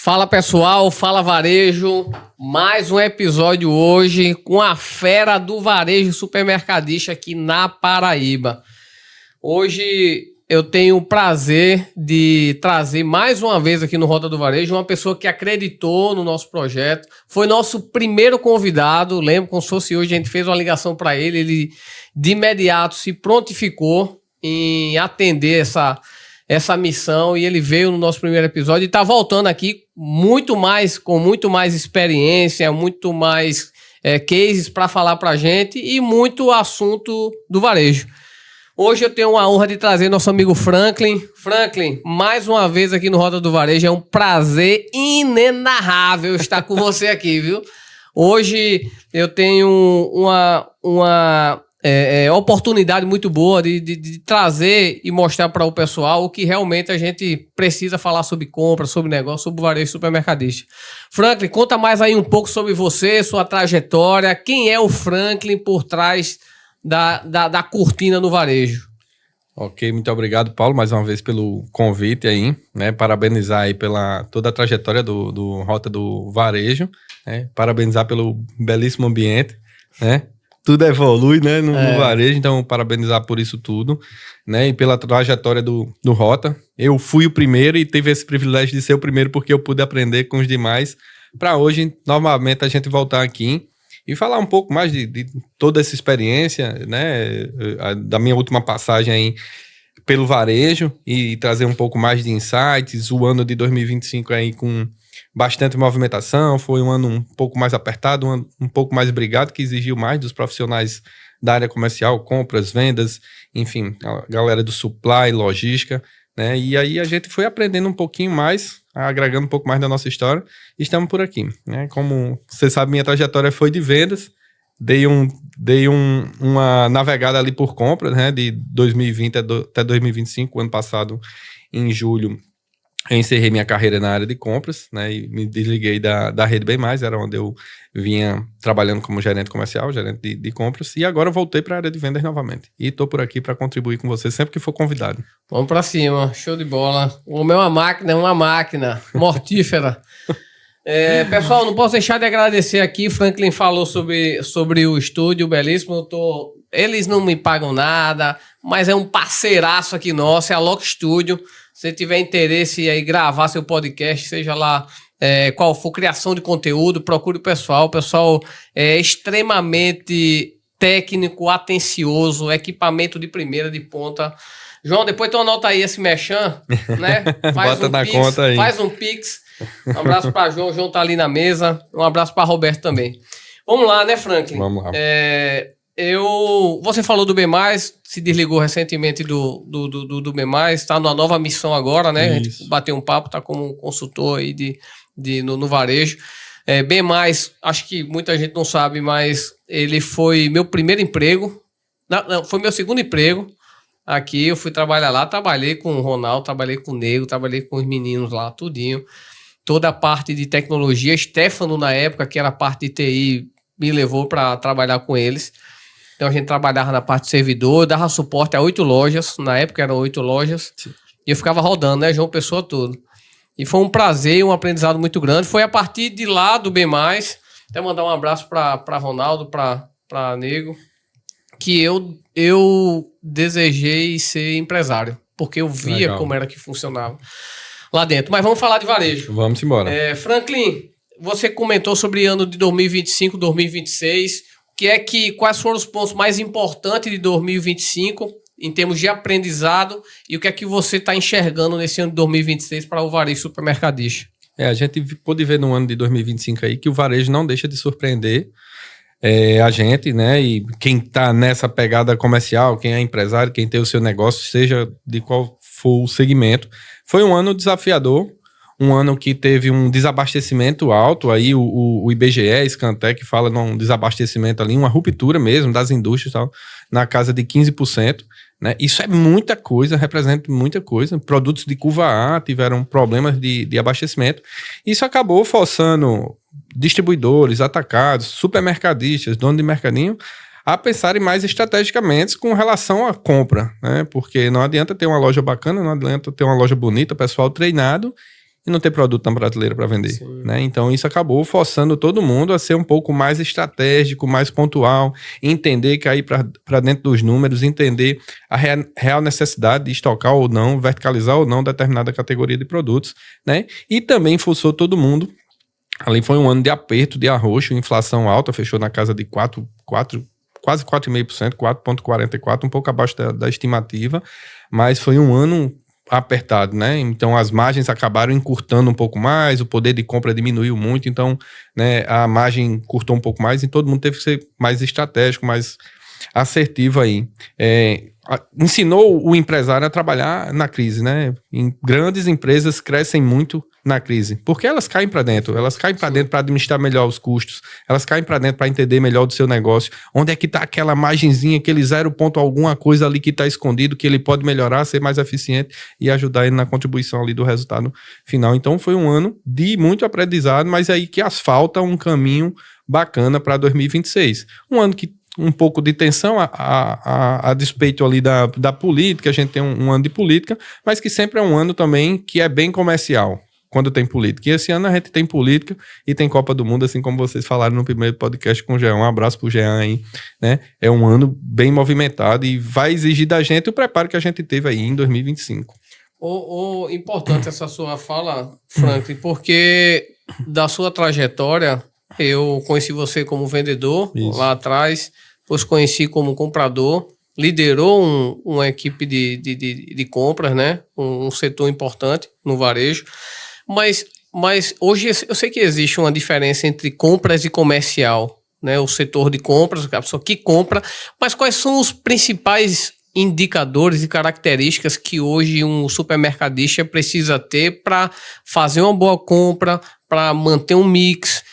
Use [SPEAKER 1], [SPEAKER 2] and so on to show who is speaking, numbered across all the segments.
[SPEAKER 1] Fala pessoal, fala varejo, mais um episódio hoje com a fera do varejo supermercadista aqui na Paraíba. Hoje eu tenho o prazer de trazer mais uma vez aqui no Rota do Varejo uma pessoa que acreditou no nosso projeto, foi nosso primeiro convidado, lembro como se fosse hoje, a gente fez uma ligação para ele, ele de imediato se prontificou em atender essa missão e ele veio no nosso primeiro episódio e está voltando aqui com muito mais experiência, muito mais cases para falar para a gente e muito assunto do varejo. Hoje eu tenho a honra de trazer nosso amigo Franklin. Franklin, mais uma vez aqui no Roda do Varejo, é um prazer inenarrável estar com você aqui, viu? Hoje eu tenho uma oportunidade muito boa de trazer e mostrar para o pessoal o que realmente a gente precisa falar sobre compra, sobre negócio, sobre varejo supermercadista. Franklin, conta mais aí um pouco sobre você, sua trajetória, quem é o Franklin por trás da cortina no varejo.
[SPEAKER 2] Ok, muito obrigado, Paulo, mais uma vez pelo convite aí, né? Parabenizar aí pela toda a trajetória do Rota do Varejo, né? Parabenizar pelo belíssimo ambiente, né? Tudo evolui, né, no varejo, então parabenizar por isso tudo, né, e pela trajetória do Rota. Eu fui o primeiro e tive esse privilégio de ser o primeiro porque eu pude aprender com os demais, para hoje, novamente, a gente voltar aqui e falar um pouco mais de toda essa experiência, né, da minha última passagem aí pelo varejo e trazer um pouco mais de insights. O ano de 2025 aí com bastante movimentação, foi um ano um pouco mais apertado, um ano um pouco mais brigado, que exigiu mais dos profissionais da área comercial, compras, vendas, enfim, a galera do supply, logística, né? E aí a gente foi aprendendo um pouquinho mais, agregando um pouco mais da nossa história, e estamos por aqui, né? Como você sabe, minha trajetória foi de vendas, dei uma navegada ali por compras, né? De 2020 até 2025, ano passado, em julho, eu encerrei minha carreira na área de compras, né, e me desliguei da Rede Bem Mais, era onde eu vinha trabalhando como gerente comercial, gerente de compras, e agora voltei para a área de vendas novamente. E estou por aqui para contribuir com você sempre que for convidado.
[SPEAKER 1] Vamos para cima, show de bola. O homem é uma máquina mortífera. Pessoal, não posso deixar de agradecer aqui, Franklin falou sobre o estúdio belíssimo, eles não me pagam nada, mas é um parceiraço aqui nosso, é a Lock Studio. Se você tiver interesse em gravar seu podcast, seja lá qual for, criação de conteúdo, procure o pessoal. O pessoal é extremamente técnico, atencioso, equipamento de primeira, de ponta. João, depois tu anota aí esse merchan, né?
[SPEAKER 2] Bota na conta aí.
[SPEAKER 1] Faz um pix. Um abraço para João. O João tá ali na mesa. Um abraço para Roberto também. Vamos lá, né, Franklin?
[SPEAKER 2] Vamos lá.
[SPEAKER 1] Você falou do B+, se desligou recentemente do B+, está numa nova missão agora, né?
[SPEAKER 2] Isso.
[SPEAKER 1] A gente bateu um papo, tá como consultor aí no varejo. B+, acho que muita gente não sabe, mas ele foi meu primeiro emprego, não, foi meu segundo emprego. Aqui eu fui trabalhar lá, trabalhei com o Ronaldo, trabalhei com o Nego, trabalhei com os meninos lá, tudinho. Toda a parte de tecnologia, Stefano na época, que era a parte de TI, me levou para trabalhar com eles. Então a gente trabalhava na parte de servidor, dava suporte a 8 lojas, na época eram 8 lojas, sim. E eu ficava rodando, né, João Pessoa todo. E foi um prazer, um aprendizado muito grande. Foi a partir de lá do B+, até mandar um abraço para Ronaldo, para Nego, que eu desejei ser empresário, porque eu via legal como era que funcionava lá dentro. Mas vamos falar de varejo.
[SPEAKER 2] Vamos embora.
[SPEAKER 1] Franklin, você comentou sobre ano de 2025, 2026... quais foram os pontos mais importantes de 2025 em termos de aprendizado e o que é que você está enxergando nesse ano de 2026 para o varejo supermercadista?
[SPEAKER 2] A gente pôde ver no ano de 2025 aí que o varejo não deixa de surpreender a gente, né? E quem está nessa pegada comercial, quem é empresário, quem tem o seu negócio, seja de qual for o segmento, foi um ano desafiador. Um ano que teve um desabastecimento alto, aí o IBGE, Scantec, fala num desabastecimento ali, uma ruptura mesmo das indústrias, tal, na casa de 15%, né? Isso é muita coisa, representa muita coisa. Produtos de curva A tiveram problemas de abastecimento. Isso acabou forçando distribuidores, atacados, supermercadistas, donos de mercadinho, a pensarem mais estrategicamente com relação à compra, né? Porque não adianta ter uma loja bacana, não adianta ter uma loja bonita, pessoal treinado, e não ter produto na prateleira para vender, né? Então isso acabou forçando todo mundo a ser um pouco mais estratégico, mais pontual, entender que aí para dentro dos números, entender a real necessidade de estocar ou não, verticalizar ou não determinada categoria de produtos, né? E também forçou todo mundo. Ali foi um ano de aperto, de arroxo, inflação alta, fechou na casa de quase 4,5%, 4,44%, um pouco abaixo da estimativa, mas foi um ano apertado, né? Então as margens acabaram encurtando um pouco mais, o poder de compra diminuiu muito, então, né, a margem curtou um pouco mais e todo mundo teve que ser mais estratégico, mais assertivo aí. Ensinou o empresário a trabalhar na crise, né? Grandes empresas crescem muito na crise, porque elas caem para dentro, para administrar melhor os custos, elas caem para dentro para entender melhor do seu negócio, onde é que está aquela margenzinha, aquele 0 ponto alguma coisa ali que está escondido, que ele pode melhorar, ser mais eficiente e ajudar ele na contribuição ali do resultado final. Então foi um ano de muito aprendizado, mas aí que asfalta um caminho bacana para 2026. Um ano que um pouco de tensão a despeito ali da política, a gente tem um ano de política, mas que sempre é um ano também que é bem comercial, quando tem política. E esse ano a gente tem política e tem Copa do Mundo, assim como vocês falaram no primeiro podcast com o Jean. Um abraço pro Jean aí, né? É um ano bem movimentado e vai exigir da gente o preparo que a gente teve aí em 2025.
[SPEAKER 1] Importante essa sua fala, Franklin, porque da sua trajetória, eu conheci você como vendedor lá atrás, depois conheci como comprador, liderou uma equipe de compras, né? Um setor importante no varejo. Mas hoje eu sei que existe uma diferença entre compras e comercial, né? O setor de compras, a pessoa que compra, mas quais são os principais indicadores e características que hoje um supermercadista precisa ter para fazer uma boa compra, para manter um mix,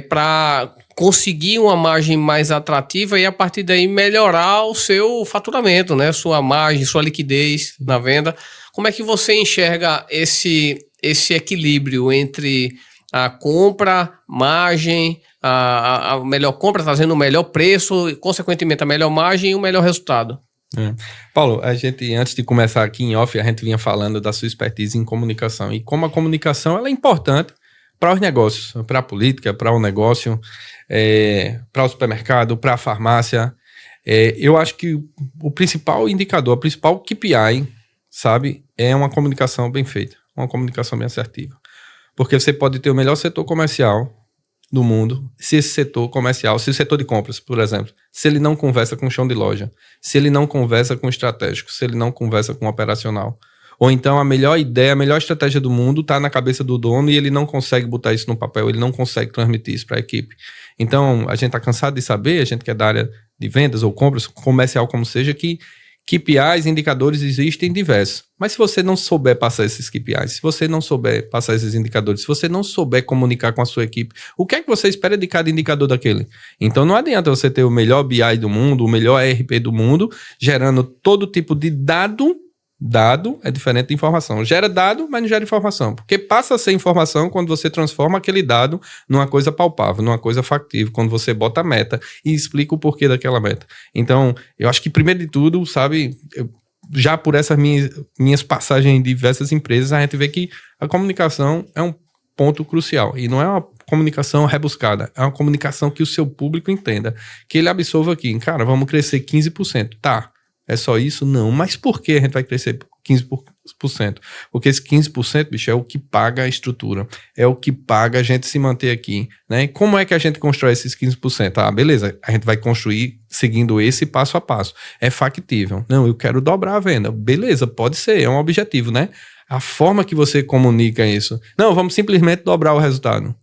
[SPEAKER 1] para conseguir uma margem mais atrativa e a partir daí melhorar o seu faturamento, né? Sua margem, sua liquidez na venda. Como é que você enxerga esse equilíbrio entre a compra, margem, a melhor compra, trazendo o melhor preço e, consequentemente, a melhor margem e o melhor resultado?
[SPEAKER 2] Paulo, a gente, antes de começar aqui em off, a gente vinha falando da sua expertise em comunicação e como a comunicação ela é importante para os negócios, para a política, para o negócio, para o supermercado, para a farmácia. Eu acho que o principal indicador, a principal KPI, sabe, é uma comunicação bem feita, uma comunicação bem assertiva. Porque você pode ter o melhor setor comercial do mundo, se esse setor comercial, se o setor de compras, por exemplo, se ele não conversa com o chão de loja, se ele não conversa com o estratégico, se ele não conversa com o operacional, ou então a melhor ideia, a melhor estratégia do mundo está na cabeça do dono e ele não consegue botar isso no papel, ele não consegue transmitir isso para a equipe. Então, a gente está cansado de saber, a gente que é da área de vendas ou compras, comercial como seja, que KPIs, indicadores existem diversos. Mas se você não souber passar esses KPIs, se você não souber passar esses indicadores, se você não souber comunicar com a sua equipe, o que é que você espera de cada indicador daquele? Então não adianta você ter o melhor BI do mundo, o melhor ERP do mundo, gerando todo tipo de dado é diferente de informação. Gera dado, mas não gera informação. Porque passa a ser informação quando você transforma aquele dado numa coisa palpável, numa coisa factível, quando você bota a meta e explica o porquê daquela meta. Então, eu acho que primeiro de tudo, sabe, já por essas minhas passagens em diversas empresas, a gente vê que a comunicação é um ponto crucial. E não é uma comunicação rebuscada, é uma comunicação que o seu público entenda. Que ele absorva aqui, cara, vamos crescer 15%. Tá. É só isso? Não. Mas por que a gente vai crescer 15%? Porque esse 15%, bicho, é o que paga a estrutura. É o que paga a gente se manter aqui, né? E como é que a gente constrói esses 15%? Ah, beleza. A gente vai construir seguindo esse passo a passo. É factível. Não, eu quero dobrar a venda. Beleza, pode ser. É um objetivo, né? A forma que você comunica isso. Não, vamos simplesmente dobrar o resultado.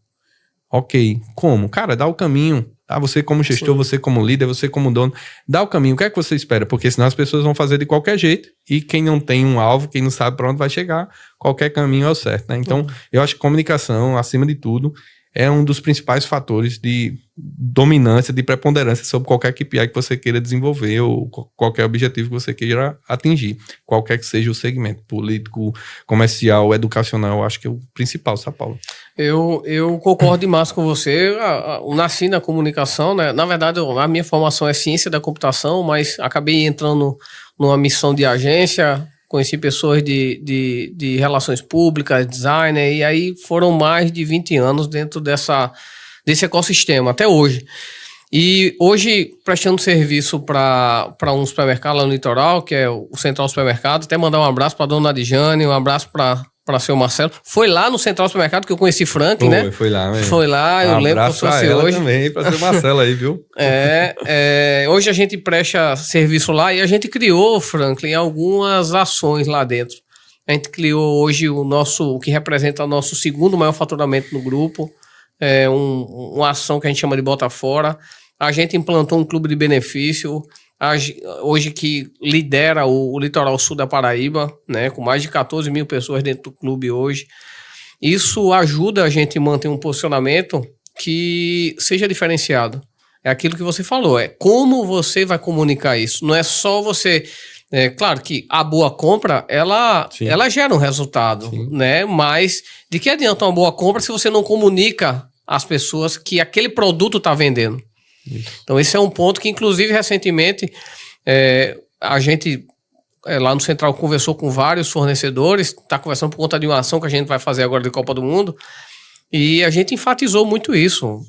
[SPEAKER 2] Ok. Como? Cara, dá o caminho. Ah, você como gestor, sim, você como líder, você como dono, dá o caminho. O que é que você espera? Porque senão as pessoas vão fazer de qualquer jeito e quem não tem um alvo, quem não sabe para onde vai chegar, qualquer caminho é o certo, né? Então, eu acho que comunicação, acima de tudo, é um dos principais fatores de dominância, de preponderância sobre qualquer KPI que você queira desenvolver ou qualquer objetivo que você queira atingir, qualquer que seja o segmento, político, comercial, educacional, eu acho que é o principal, São Paulo.
[SPEAKER 1] Eu concordo demais com você. Eu nasci na comunicação, né? Na verdade, a minha formação é ciência da computação, mas acabei entrando numa missão de agência, conheci pessoas de relações públicas, designer, e aí foram mais de 20 anos dentro desse ecossistema, até hoje. E hoje, prestando serviço para um supermercado lá no Litoral, que é o Central Supermercado, até mandar um abraço para a dona Adjane, um abraço para seu Marcelo. Foi lá no Central Supermercado que eu conheci Franklin, né?
[SPEAKER 2] Foi lá mesmo.
[SPEAKER 1] Foi lá, eu lembro que eu sou assim hoje.
[SPEAKER 2] Também, para seu Marcelo aí, viu?
[SPEAKER 1] Hoje a gente presta serviço lá e a gente criou, Franklin, algumas ações lá dentro. A gente criou hoje o que representa o nosso segundo maior faturamento no grupo. Uma ação que a gente chama de Bota Fora. A gente implantou um clube de benefício, hoje que lidera o Litoral Sul da Paraíba, né, com mais de 14 mil pessoas dentro do clube hoje. Isso ajuda a gente a manter um posicionamento que seja diferenciado. É aquilo que você falou, é como você vai comunicar isso. Não é só você... claro que a boa compra, ela gera um resultado, né? Mas de que adianta uma boa compra se você não comunica às pessoas que aquele produto está vendendo? Isso. Então esse é um ponto que, inclusive, recentemente, a gente lá no Central conversou com vários fornecedores, está conversando por conta de uma ação que a gente vai fazer agora de Copa do Mundo, e a gente enfatizou muito isso,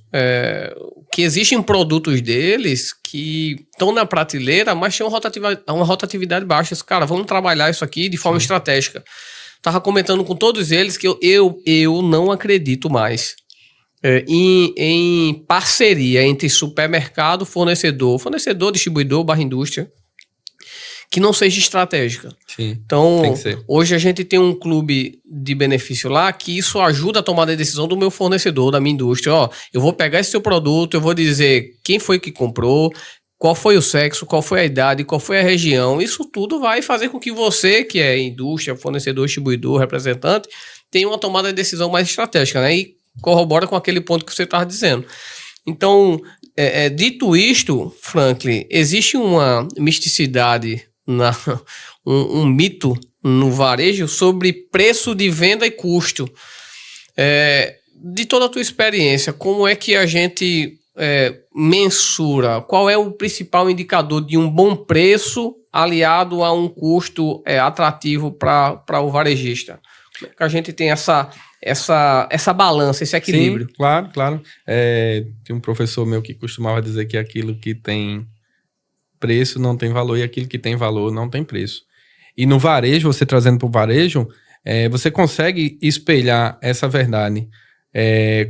[SPEAKER 1] que existem produtos deles que estão na prateleira, mas tem uma rotatividade baixa. Cara, vamos trabalhar isso aqui de forma estratégica. Estava comentando com todos eles que eu não acredito mais em parceria entre supermercado, fornecedor, distribuidor, barra indústria, que não seja estratégica.
[SPEAKER 2] Sim,
[SPEAKER 1] então, hoje a gente tem um clube de benefício lá que isso ajuda a tomar a decisão do meu fornecedor, da minha indústria. Eu vou pegar esse seu produto, eu vou dizer quem foi que comprou, qual foi o sexo, qual foi a idade, qual foi a região. Isso tudo vai fazer com que você, que é indústria, fornecedor, distribuidor, representante, tenha uma tomada de decisão mais estratégica, né? E corrobora com aquele ponto que você estava dizendo. Então, dito isto, Franklin, existe uma misticidade, um mito no varejo sobre preço de venda e custo. De toda a tua experiência, como é que a gente mensura? Qual é o principal indicador de um bom preço aliado a um custo atrativo para o varejista? Como é que a gente tem essa balança, esse equilíbrio?
[SPEAKER 2] Sim, claro. Tem um professor meu que costumava dizer que aquilo que tem preço não tem valor e aquilo que tem valor não tem preço. E no varejo, você trazendo para o varejo, você consegue espelhar essa verdade.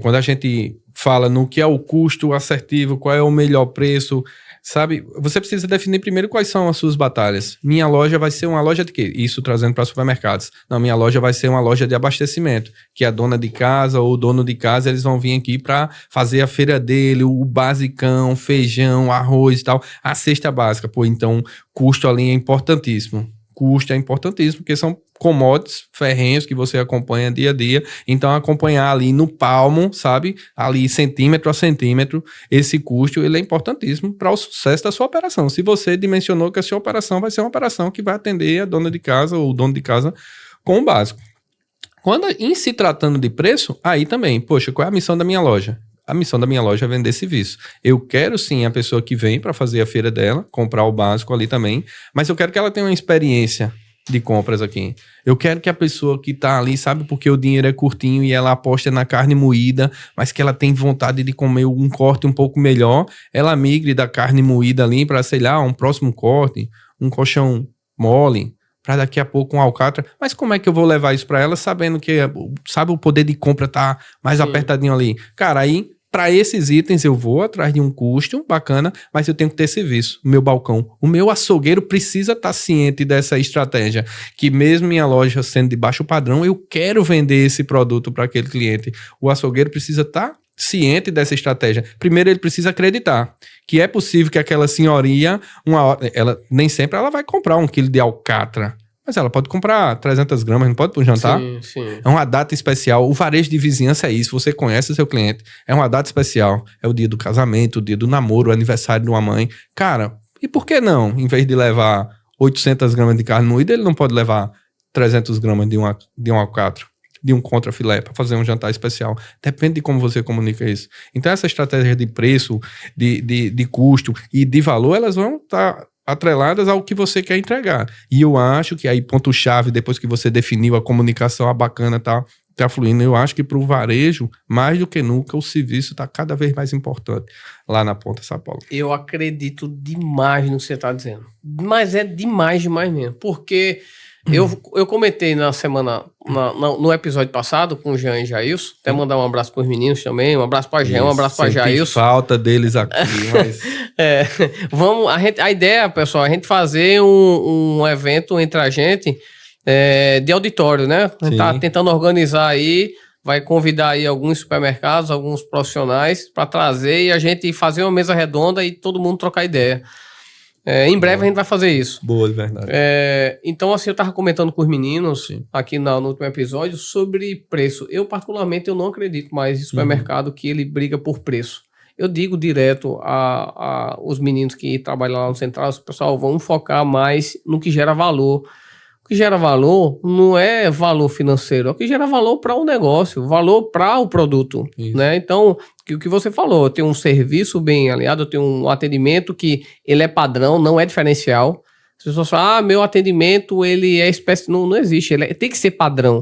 [SPEAKER 2] Quando a gente fala no que é o custo assertivo, qual é o melhor preço, sabe? Você precisa definir primeiro quais são as suas batalhas. Minha loja vai ser uma loja de quê? Isso trazendo para supermercados. Não, minha loja vai ser uma loja de abastecimento, que a dona de casa ou o dono de casa, eles vão vir aqui para fazer a feira dele, o basicão, feijão, arroz e tal, a cesta básica. Então, custo ali é importantíssimo. Custo é importantíssimo, porque são commodities ferrenhos que você acompanha dia a dia. Então, acompanhar ali no palmo, sabe? Ali centímetro a centímetro, esse custo, ele é importantíssimo para o sucesso da sua operação. Se você dimensionou que a sua operação vai ser uma operação que vai atender a dona de casa ou o dono de casa com o básico. Quando em se tratando de preço, aí também, poxa, qual é a missão da minha loja? A missão da minha loja é vender serviço. Eu quero sim a pessoa que vem para fazer a feira dela, comprar o básico ali também, mas eu quero que ela tenha uma experiência de compras aqui. Eu quero que a pessoa que tá ali, sabe, porque o dinheiro é curtinho e ela aposta na carne moída, mas que ela tem vontade de comer um corte um pouco melhor, ela migre da carne moída ali para, sei lá, um próximo corte, um colchão mole, para daqui a pouco um alcatra. Mas como é que eu vou levar isso para ela sabendo que, sabe, o poder de compra tá mais apertadinho ali? Cara, aí para esses itens eu vou atrás de um custo bacana, mas eu tenho que ter serviço. O meu balcão, o meu açougueiro precisa estar ciente dessa estratégia, que mesmo minha loja sendo de baixo padrão, eu quero vender esse produto para aquele cliente. O açougueiro precisa estar ciente dessa estratégia. Primeiro ele precisa acreditar que é possível que aquela senhoria, nem sempre ela vai comprar 1 quilo de alcatra, mas ela pode comprar 300 gramas, não pode pro jantar?
[SPEAKER 1] Sim.
[SPEAKER 2] É uma data especial. O varejo de vizinhança é isso. Você conhece o seu cliente. É uma data especial. É o dia do casamento, o dia do namoro, o aniversário de uma mãe. Cara, e por que não? Em vez de levar 800 gramas de carne moída, ele não pode levar 300 gramas de um alcatra, de um contrafilé, para fazer um jantar especial. Depende de como você comunica isso. Então, essa estratégia de preço, de custo e de valor, elas vão estar atreladas ao que você quer entregar. E eu acho que aí, ponto-chave, depois que você definiu a comunicação, a bacana tá fluindo, eu acho que para o varejo, mais do que nunca, o serviço está cada vez mais importante lá na ponta, São Paulo.
[SPEAKER 1] Eu acredito demais no que você está dizendo. Mas é demais mesmo. Porque eu comentei na semana, no episódio passado, com o Jean e Jailson, até mandar um abraço para os meninos também, um abraço para Jean, um abraço para Jailson.
[SPEAKER 2] Falta deles aqui, mas...
[SPEAKER 1] A ideia, pessoal, é a gente fazer um evento entre a gente de auditório, né? A gente tá tentando organizar aí, vai convidar aí alguns supermercados, alguns profissionais para trazer e a gente fazer uma mesa redonda e todo mundo trocar ideia. Em breve a gente vai fazer isso.
[SPEAKER 2] Boa, de verdade.
[SPEAKER 1] Então, assim, eu tava comentando com os meninos aqui no último episódio sobre preço. Eu, particularmente, eu não acredito mais em supermercado que ele briga por preço. Eu digo direto os meninos que trabalham lá no Central, pessoal, vamos focar mais no que gera valor. O que gera valor não é valor financeiro, é o que gera valor para o negócio, valor para o produto, né? Então, o que você falou, eu tenho um serviço bem alinhado, eu tenho um atendimento que ele é padrão, não é diferencial. As pessoas falam, meu atendimento, ele é espécie... Não existe, ele tem que ser padrão.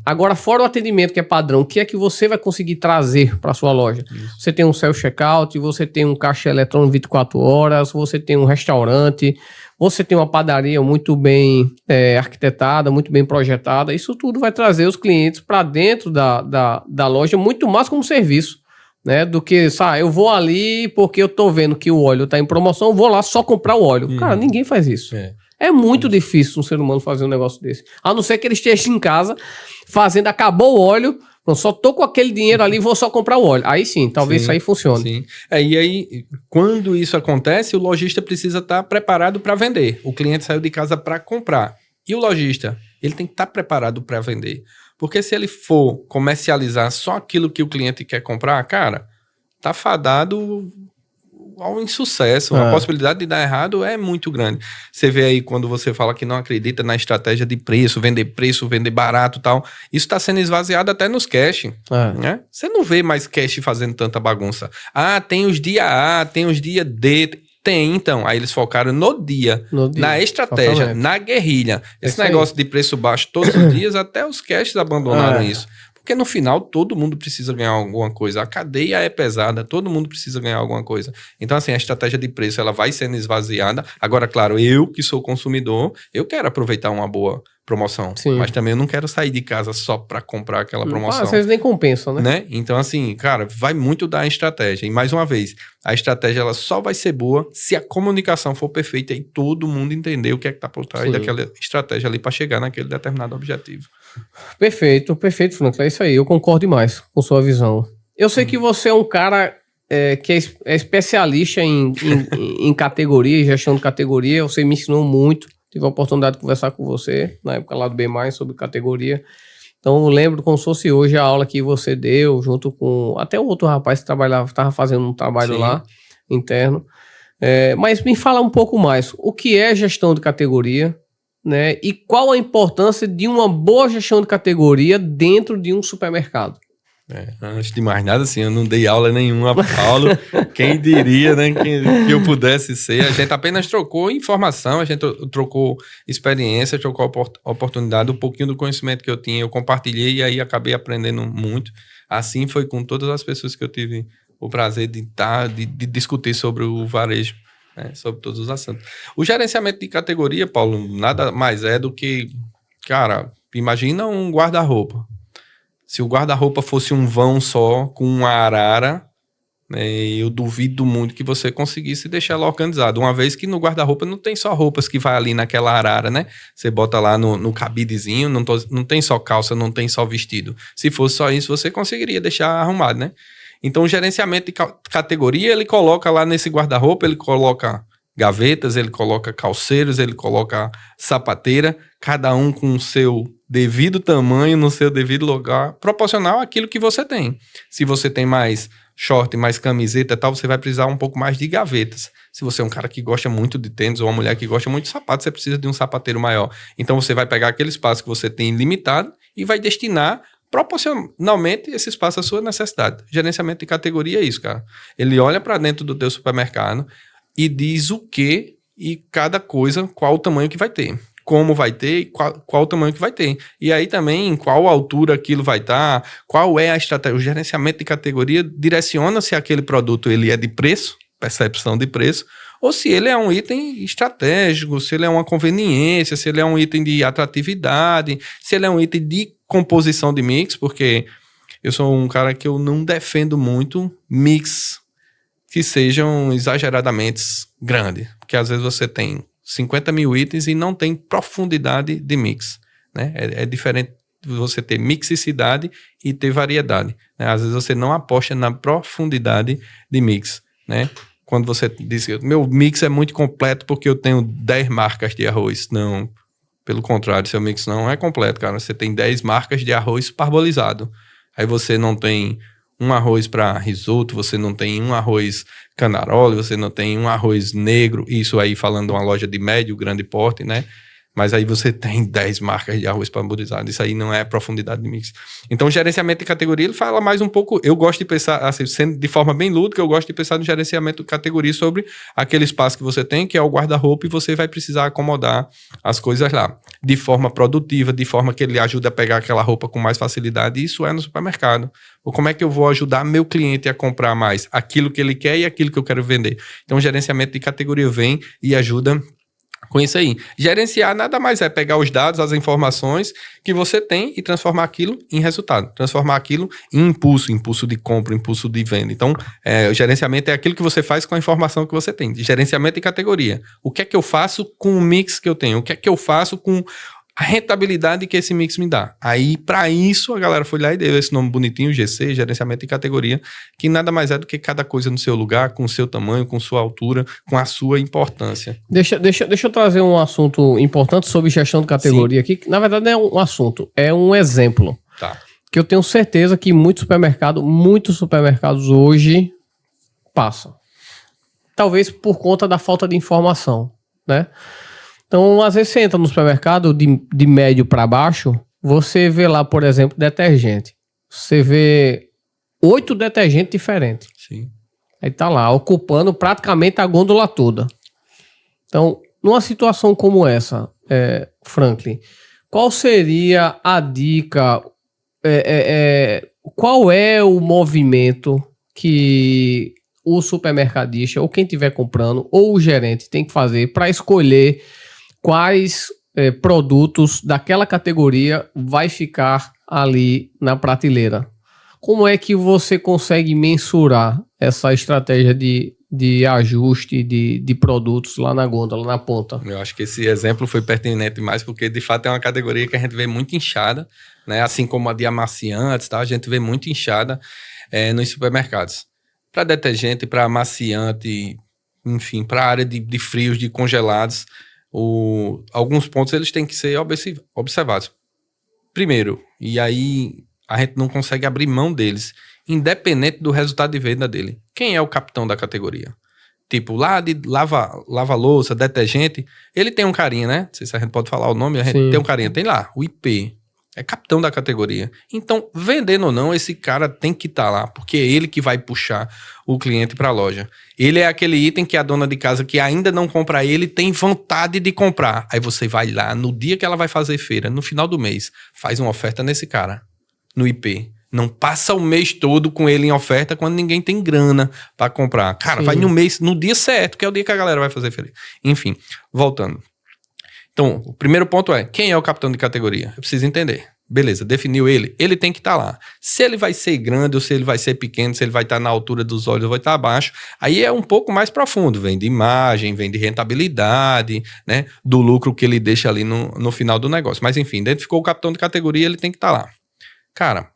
[SPEAKER 1] Agora, fora o atendimento que é padrão, o que é que você vai conseguir trazer para sua loja? Você tem um self-checkout, você tem um caixa eletrônico 24 horas, você tem um restaurante, você tem uma padaria muito bem arquitetada, muito bem projetada. Isso tudo vai trazer os clientes para dentro da loja, muito mais como serviço, né? Do que, eu vou ali porque eu tô vendo que o óleo tá em promoção, eu vou lá só comprar o óleo. Cara, ninguém faz isso. É muito difícil um ser humano fazer um negócio desse. A não ser que ele esteja em casa fazendo, acabou o óleo, eu só tô com aquele dinheiro ali, vou só comprar o óleo. Aí sim, talvez isso aí funcione.
[SPEAKER 2] Sim. E aí, quando isso acontece, o lojista precisa estar preparado para vender. O cliente saiu de casa para comprar. E o lojista, ele tem que estar preparado para vender. Porque se ele for comercializar só aquilo que o cliente quer comprar, cara, tá fadado ao insucesso. A possibilidade de dar errado é muito grande. Você vê aí quando você fala que não acredita na estratégia de preço, vender barato e tal, isso está sendo esvaziado até nos cash. Né? Você não vê mais cash fazendo tanta bagunça. Tem os dia A, tem os dia D... Tem, então. Aí eles focaram no dia, na estratégia, exatamente, na guerrilha. Esse negócio de preço baixo todos os dias, até os caixas abandonaram isso. Porque no final todo mundo precisa ganhar alguma coisa. A cadeia é pesada, todo mundo precisa ganhar alguma coisa. Então, assim, a estratégia de preço ela vai sendo esvaziada. Agora, claro, eu que sou consumidor, eu quero aproveitar uma boa promoção. Sim. Mas também eu não quero sair de casa só para comprar aquela promoção.
[SPEAKER 1] Às vezes nem compensa,
[SPEAKER 2] né? Então, assim, cara, vai muito da estratégia. E mais uma vez, a estratégia ela só vai ser boa se a comunicação for perfeita e todo mundo entender o que é que tá por trás daquela estratégia ali para chegar naquele determinado objetivo.
[SPEAKER 1] Perfeito, Franklin. É isso aí, eu concordo demais com sua visão. Eu sei que você é um cara que é especialista em categoria, gestão de categoria. Você me ensinou muito. Tive a oportunidade de conversar com você na época lá do B+, sobre categoria. Então eu lembro como se fosse hoje a aula que você deu, junto com até o outro rapaz que estava fazendo um trabalho lá, interno. Mas me fala um pouco mais, o que é gestão de categoria, né? E qual a importância de uma boa gestão de categoria dentro de um supermercado?
[SPEAKER 2] Antes de mais nada, assim, eu não dei aula nenhuma a Paulo. Quem diria, né, que eu pudesse ser. A gente apenas trocou informação, a gente trocou experiência, trocou oportunidade, um pouquinho do conhecimento que eu tinha, eu compartilhei e aí acabei aprendendo muito. Assim foi com todas as pessoas que eu tive o prazer de discutir sobre o varejo, né, sobre todos os assuntos. O gerenciamento de categoria, Paulo, nada mais é do que, cara, imagina um guarda-roupa. Se o guarda-roupa fosse um vão só, com uma arara, né, eu duvido muito que você conseguisse deixar ela organizada. Uma vez que no guarda-roupa não tem só roupas que vai ali naquela arara, né? Você bota lá no cabidezinho, não tem só calça, não tem só vestido. Se fosse só isso, você conseguiria deixar arrumado, né? Então, o gerenciamento de categoria, ele coloca lá nesse guarda-roupa, ele coloca gavetas, ele coloca calceiros, ele coloca sapateira, cada um com o seu devido tamanho, no seu devido lugar, proporcional àquilo que você tem. Se você tem mais short, mais camiseta e tal, você vai precisar um pouco mais de gavetas. Se você é um cara que gosta muito de tênis ou uma mulher que gosta muito de sapato, você precisa de um sapateiro maior. Então você vai pegar aquele espaço que você tem limitado e vai destinar proporcionalmente esse espaço à sua necessidade. Gerenciamento de categoria é isso, cara. Ele olha para dentro do teu supermercado e diz o que e cada coisa, qual o tamanho que vai ter. Como vai ter e qual o tamanho que vai ter. E aí também, em qual altura aquilo vai estar, qual é a estratégia. O gerenciamento de categoria direciona se aquele produto ele é de preço, percepção de preço, ou se ele é um item estratégico, se ele é uma conveniência, se ele é um item de atratividade, se ele é um item de composição de mix, porque eu sou um cara que eu não defendo muito mix que sejam exageradamente grandes, porque às vezes você tem 50 mil itens e não tem profundidade de mix, né? É diferente você ter mixicidade e ter variedade, né? Às vezes você não aposta na profundidade de mix, né? Quando você diz que meu mix é muito completo porque eu tenho 10 marcas de arroz. Não, pelo contrário, seu mix não é completo, cara. Você tem 10 marcas de arroz parbolizado. Aí você não tem um arroz para risoto, você não tem um arroz canarole, você não tem um arroz negro, isso aí falando de uma loja de médio, grande porte, né? Mas aí você tem 10 marcas de arroz parbolizado, isso aí não é profundidade de mix. Então o gerenciamento de categoria, ele fala mais um pouco, eu gosto de pensar, assim, sendo de forma bem lúdica, eu gosto de pensar no gerenciamento de categoria sobre aquele espaço que você tem, que é o guarda-roupa, e você vai precisar acomodar as coisas lá, de forma produtiva, de forma que ele ajude a pegar aquela roupa com mais facilidade, isso é no supermercado. Ou como é que eu vou ajudar meu cliente a comprar mais aquilo que ele quer e aquilo que eu quero vender? Então o gerenciamento de categoria vem e ajuda com isso aí. Gerenciar nada mais é pegar os dados, as informações que você tem e transformar aquilo em resultado. Transformar aquilo em impulso de compra, impulso de venda. Então, o gerenciamento é aquilo que você faz com a informação que você tem. Gerenciamento de categoria. O que é que eu faço com o mix que eu tenho? O que é que eu faço com a rentabilidade que esse mix me dá? Aí, para isso, a galera foi lá e deu esse nome bonitinho, GC, gerenciamento de categoria, que nada mais é do que cada coisa no seu lugar, com o seu tamanho, com sua altura, com a sua importância.
[SPEAKER 1] Deixa eu trazer um assunto importante sobre gestão de categoria aqui, que na verdade não é um assunto, é um exemplo.
[SPEAKER 2] Tá.
[SPEAKER 1] Que eu tenho certeza que muitos supermercados hoje passam. Talvez por conta da falta de informação, né? Então, às vezes você entra no supermercado de médio para baixo, você vê lá, por exemplo, detergente. Você vê 8 detergentes diferentes.
[SPEAKER 2] Sim.
[SPEAKER 1] Aí tá lá, ocupando praticamente a gôndola toda. Então, numa situação como essa, Franklin, qual seria a dica? Qual é o movimento que o supermercadista, ou quem estiver comprando, ou o gerente tem que fazer para escolher quais produtos daquela categoria vai ficar ali na prateleira? Como é que você consegue mensurar essa estratégia de ajuste de produtos lá na gôndola, na ponta?
[SPEAKER 2] Eu acho que esse exemplo foi pertinente demais, porque de fato é uma categoria que a gente vê muito inchada, né? Assim como a de amaciantes, tá? A gente vê muito inchada nos supermercados. Para detergente, para amaciante, enfim, para a área de frios, de congelados, alguns pontos eles têm que ser observados. Primeiro, e aí a gente não consegue abrir mão deles, independente do resultado de venda dele. Quem é o capitão da categoria? Tipo, lá de lava-louça, detergente, ele tem um carinha, né? Não sei se a gente pode falar o nome, a gente tem um carinha, tem lá, o IP. É capitão da categoria. Então, vendendo ou não, esse cara tem que estar lá, porque é ele que vai puxar o cliente para a loja. Ele é aquele item que a dona de casa que ainda não compra ele tem vontade de comprar. Aí você vai lá, no dia que ela vai fazer feira, no final do mês, faz uma oferta nesse cara, no IP. Não passa o mês todo com ele em oferta quando ninguém tem grana para comprar. Cara, Sim. Vai no mês, no dia certo, que é o dia que a galera vai fazer feira. Enfim, voltando. Então, o primeiro ponto é, quem é o capitão de categoria? Eu preciso entender. Beleza, definiu ele tem que estar lá. Se ele vai ser grande ou se ele vai ser pequeno, se ele vai estar na altura dos olhos ou vai estar abaixo, aí é um pouco mais profundo, vem de imagem, vem de rentabilidade, né, do lucro que ele deixa ali no final do negócio. Mas enfim, identificou o capitão de categoria, ele tem que estar lá. Cara,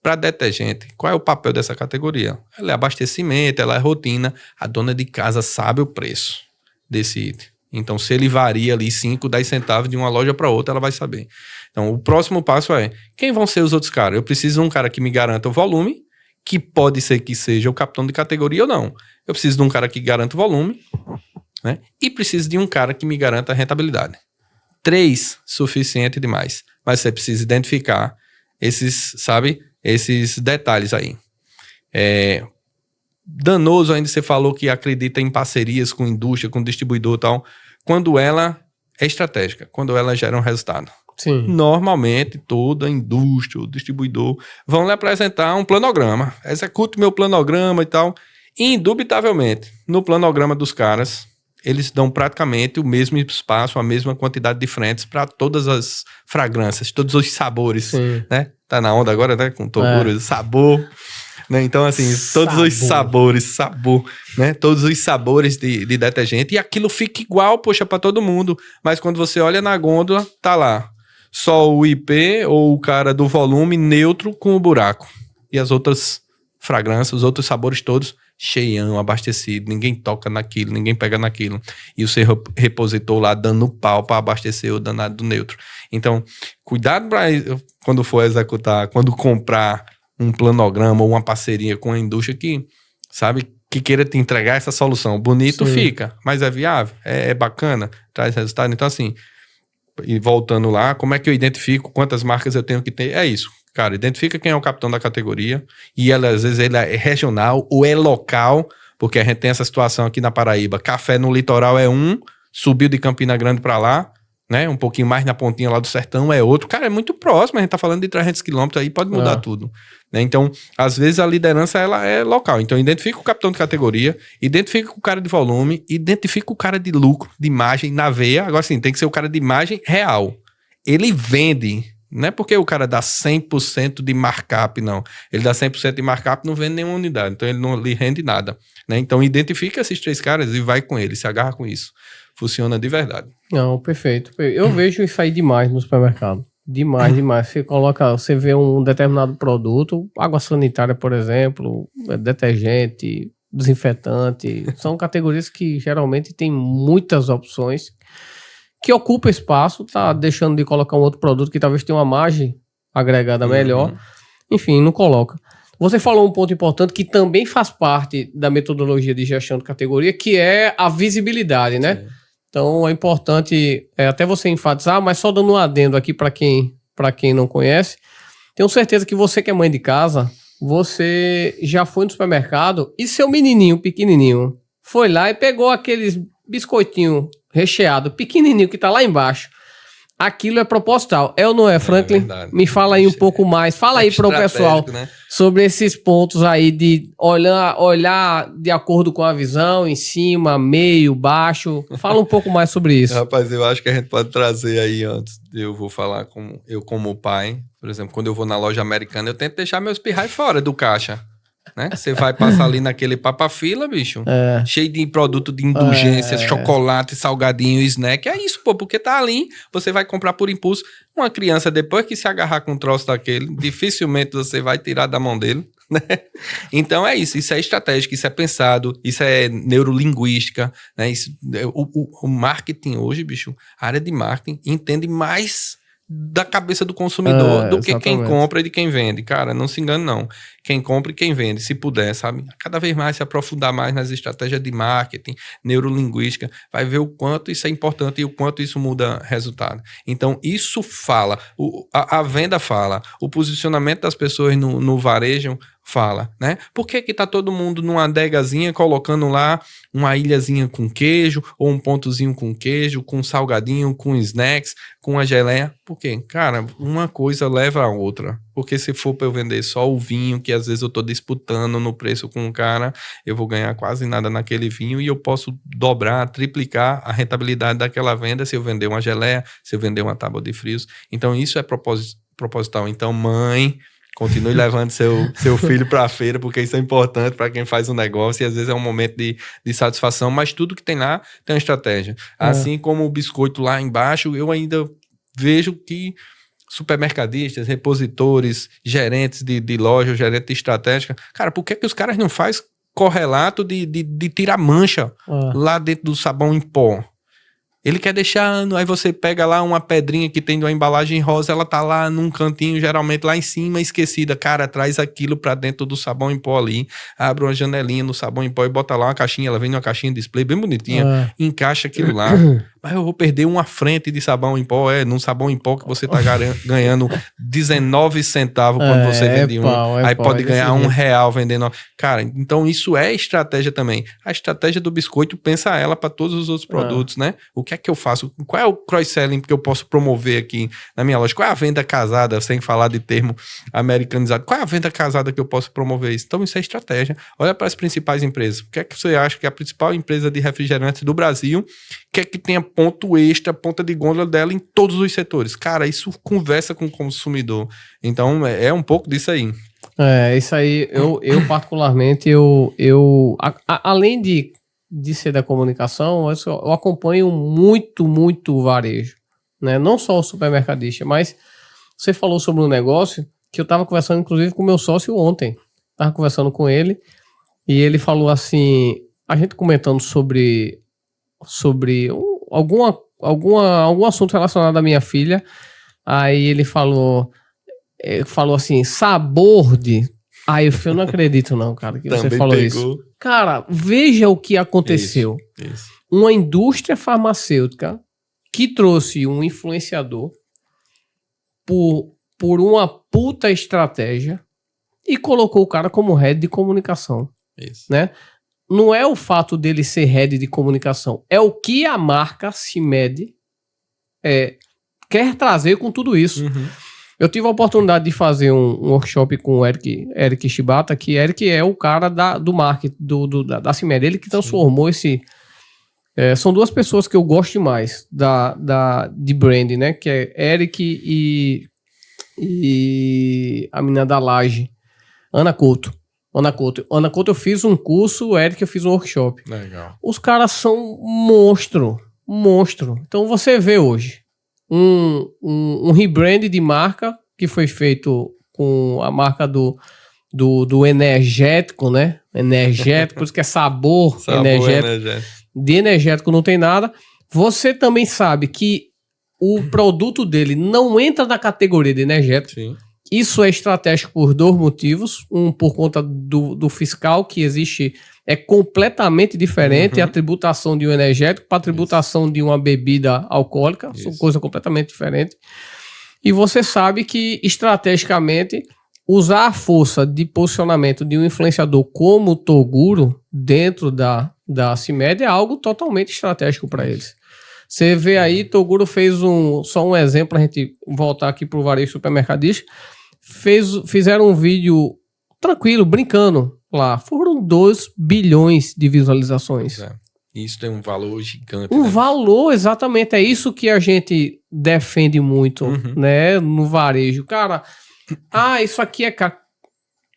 [SPEAKER 2] para detergente, qual é o papel dessa categoria? Ela é abastecimento, ela é rotina, a dona de casa sabe o preço desse item. Então, se ele varia ali 5, 10 centavos de uma loja para outra, ela vai saber. Então, o próximo passo é, quem vão ser os outros caras? Eu preciso de um cara que me garanta o volume, que pode ser que seja o capitão de categoria ou não. Eu preciso de um cara que garanta o volume, né? E preciso de um cara que me garanta a rentabilidade. 3, suficiente demais. Mas você precisa identificar esses detalhes aí. danoso ainda, você falou que acredita em parcerias com indústria, com distribuidor e tal, quando ela é estratégica, quando ela gera um resultado.
[SPEAKER 1] Sim.
[SPEAKER 2] Normalmente, toda a indústria, o distribuidor, vão lhe apresentar um planograma. Execute meu planograma e tal. E, indubitavelmente, no planograma dos caras, eles dão praticamente o mesmo espaço, a mesma quantidade de frentes para todas as fragrâncias, todos os sabores.
[SPEAKER 1] Sim.
[SPEAKER 2] Né? Tá na onda agora, né? Com Toguro, sabor. Né? Então, assim, todos os sabores, sabor, né? Todos os sabores de detergente. E aquilo fica igual, poxa, para todo mundo. Mas quando você olha na gôndola, tá lá. Só o IP ou o cara do volume neutro com o buraco. E as outras fragrâncias, os outros sabores todos cheião, abastecido. Ninguém toca naquilo, ninguém pega naquilo. E o seu repositor lá dando pau para abastecer o danado do neutro. Então, cuidado pra, quando for executar, quando comprar um planograma ou uma parceria com a indústria que, sabe, que queira te entregar essa solução. Bonito
[SPEAKER 1] Sim.
[SPEAKER 2] fica, mas é viável, é bacana, traz resultado. Então, assim, e voltando lá, como é que eu identifico quantas marcas eu tenho que ter? É isso, cara, identifica quem é o capitão da categoria e ela, às vezes ele é regional ou é local, porque a gente tem essa situação aqui na Paraíba, café no litoral é um, subiu de Campina Grande para lá, né, um pouquinho mais na pontinha lá do sertão é outro, cara, é muito próximo, a gente tá falando de 300 quilômetros aí, pode mudar tudo, né, então, às vezes a liderança ela é local, então identifica o capitão de categoria, identifica o cara de volume, identifica o cara de lucro, de margem na veia, agora sim, tem que ser o cara de margem real, ele vende, não é porque o cara dá 100% de markup, não, ele dá 100% de markup, não vende nenhuma unidade, então ele não lhe rende nada, né, então identifica esses 3 caras e vai com ele, se agarra com isso. Funciona de verdade.
[SPEAKER 1] Não, perfeito. Eu vejo isso aí demais no supermercado. Demais, demais. Você vê um determinado produto, água sanitária, por exemplo, detergente, desinfetante, são categorias que geralmente tem muitas opções que ocupa espaço, tá deixando de colocar um outro produto que talvez tenha uma margem agregada melhor. Enfim, não coloca. Você falou um ponto importante que também faz parte da metodologia de gestão de categoria, que é a visibilidade, né? Sim. Então é importante até você enfatizar, mas só dando um adendo aqui para quem não conhece. Tenho certeza que você que é mãe de casa, você já foi no supermercado e seu menininho pequenininho foi lá e pegou aqueles biscoitinho recheado pequenininho que tá lá embaixo. Aquilo é proposital. É ou não é, Franklin? Me fala aí um pouco mais. Fala aí para o pessoal, né, sobre esses pontos aí de olhar de acordo com a visão, em cima, meio, baixo. Fala um pouco mais sobre isso.
[SPEAKER 2] Rapaz, eu acho que a gente pode trazer aí antes. Eu vou falar como pai. Por exemplo, quando eu vou na loja americana, eu tento deixar meus pirrais fora do caixa. Né? Você vai passar ali naquele papa-fila, bicho, cheio de produto de indulgência, chocolate, salgadinho, snack. É isso, pô, porque tá ali, você vai comprar por impulso. Uma criança, depois que se agarrar com um troço daquele, dificilmente você vai tirar da mão dele, né? Então é isso é estratégico, isso é pensado, isso é neurolinguística, né? O marketing hoje, bicho, a área de marketing entende mais da cabeça do consumidor do que exatamente. Quem compra e de quem vende. Cara, não se engane não. Quem compra e quem vende, se puder, sabe? Cada vez mais se aprofundar mais nas estratégias de marketing, neurolinguística, vai ver o quanto isso é importante e o quanto isso muda resultado. Então, isso fala, a venda fala, o posicionamento das pessoas no varejo fala, né? Por que tá todo mundo numa adegazinha colocando lá uma ilhazinha com queijo, ou um pontozinho com queijo, com salgadinho, com snacks, com a geleia? Por quê? Cara, uma coisa leva a outra. Porque se for para eu vender só o vinho, que às vezes eu tô disputando no preço com o cara, eu vou ganhar quase nada naquele vinho e eu posso dobrar, triplicar a rentabilidade daquela venda se eu vender uma geleia, se eu vender uma tábua de frios. Então isso é proposital. Então, mãe, continue levando seu filho para a feira, porque isso é importante para quem faz um negócio e às vezes é um momento de satisfação, mas tudo que tem lá tem uma estratégia. Assim como o biscoito lá embaixo, eu ainda vejo que supermercadistas, repositores, gerentes de loja, gerente de estratégica, cara, por que os caras não fazem correlato de tirar mancha lá dentro do sabão em pó? Ele quer deixar, aí você pega lá uma pedrinha que tem de uma embalagem rosa, ela tá lá num cantinho, geralmente lá em cima, esquecida. Cara, traz aquilo pra dentro do sabão em pó ali, abre uma janelinha no sabão em pó e bota lá uma caixinha, ela vem numa caixinha de display bem bonitinha, encaixa aquilo lá. Mas eu vou perder uma frente de sabão em pó, num sabão em pó que você tá ganhando 19 centavos quando você vende aí pode ganhar R$1 vendendo. Cara, então isso é estratégia também. A estratégia do biscoito, pensa ela para todos os outros produtos, né? O que é que eu faço? Qual é o cross-selling que eu posso promover aqui na minha loja? Qual é a venda casada, sem falar de termo americanizado? Qual é a venda casada que eu posso promover isso? Então isso é estratégia. Olha para as principais empresas. O que é que você acha que é a principal empresa de refrigerantes do Brasil quer que tenha ponto extra, ponta de gôndola dela em todos os setores? Cara, isso conversa com o consumidor. Então, é um pouco disso aí.
[SPEAKER 1] Isso aí, eu particularmente, além de ser da comunicação, eu acompanho muito o varejo, né? Não só o supermercadista, mas você falou sobre um negócio que eu estava conversando, inclusive, com o meu sócio ontem. Estava conversando com ele e ele falou assim, a gente comentando sobre algum assunto relacionado à minha filha. Aí ele falou assim, sabor de... Aí eu não acredito não, cara, que você falou isso. Cara, veja o que aconteceu.
[SPEAKER 2] Isso.
[SPEAKER 1] Uma indústria farmacêutica que trouxe um influenciador por uma puta estratégia e colocou o cara como head de comunicação.
[SPEAKER 2] Isso.
[SPEAKER 1] Né? Não é o fato dele ser head de comunicação, é o que a marca CIMED quer trazer com tudo isso.
[SPEAKER 2] Uhum.
[SPEAKER 1] Eu tive a oportunidade de fazer um workshop com o Eric Shibata, que Eric é o cara do marketing da CIMED, ele que transformou esse... são duas pessoas que eu gosto demais de branding, né? Que é Eric e a menina da Laje, Ana Couto, eu fiz um curso, o Eric eu fiz um workshop.
[SPEAKER 2] Legal.
[SPEAKER 1] Os caras são monstro. Então você vê hoje um rebrand de marca que foi feito com a marca do energético, né? Energético, por isso que é sabor energético. De energético não tem nada. Você também sabe que o produto dele não entra na categoria de energético.
[SPEAKER 2] Sim.
[SPEAKER 1] Isso é estratégico por dois motivos. Um, por conta do fiscal que existe, é completamente diferente. A tributação de um energético para a tributação de uma bebida alcoólica. São coisas completamente diferentes. E você sabe que, estrategicamente, usar a força de posicionamento de um influenciador como o Toguro dentro da CIMED é algo totalmente estratégico para eles. Você vê aí, Toguro fez só um exemplo, para a gente voltar aqui para o varejo supermercadista. Fizeram um vídeo tranquilo, brincando lá. Foram 2 bilhões de visualizações.
[SPEAKER 2] Isso tem um valor gigante.
[SPEAKER 1] Valor, exatamente. É isso que a gente defende muito, né, no varejo. Cara, isso aqui é caro.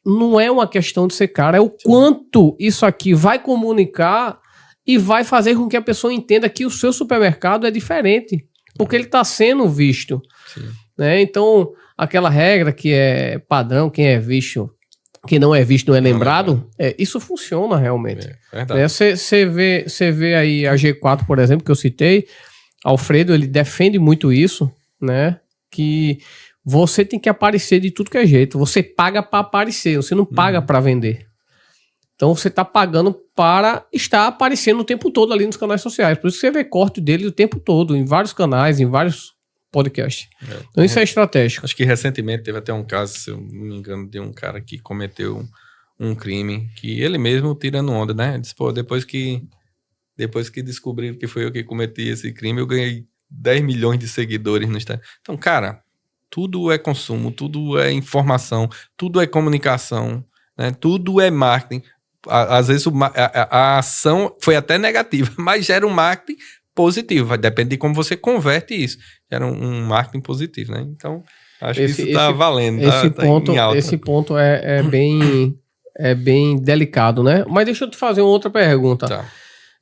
[SPEAKER 1] Não é uma questão de ser caro, é o quanto isso aqui vai comunicar e vai fazer com que a pessoa entenda que o seu supermercado é diferente, porque ele está sendo visto. Né? Então, aquela regra que é padrão, quem não é visto não é lembrado, isso funciona realmente. Você vê aí a G4, por exemplo, que eu citei, Alfredo, ele defende muito isso, né? Que você tem que aparecer de tudo que é jeito. Você paga para aparecer, você não paga para vender. Então você está pagando para estar aparecendo o tempo todo ali nos canais sociais. Por isso que você vê corte dele o tempo todo, em vários canais, em vários podcasts. Então isso é estratégico.
[SPEAKER 2] Acho que recentemente teve até um caso, se eu não me engano, de um cara que cometeu um crime, que ele mesmo tirando onda, né? Disse, pô, depois que descobriram que foi eu que cometi esse crime, eu ganhei 10 milhões de seguidores no Instagram. Então, cara, tudo é consumo, tudo é informação, tudo é comunicação, né? Tudo é marketing. Às vezes a ação foi até negativa, mas gera um marketing positivo. Vai depender de como você converte isso. Gera um marketing positivo, né? Então, acho que isso está valendo.
[SPEAKER 1] Esse ponto é bem delicado, né? Mas deixa eu te fazer uma outra pergunta.
[SPEAKER 2] Tá.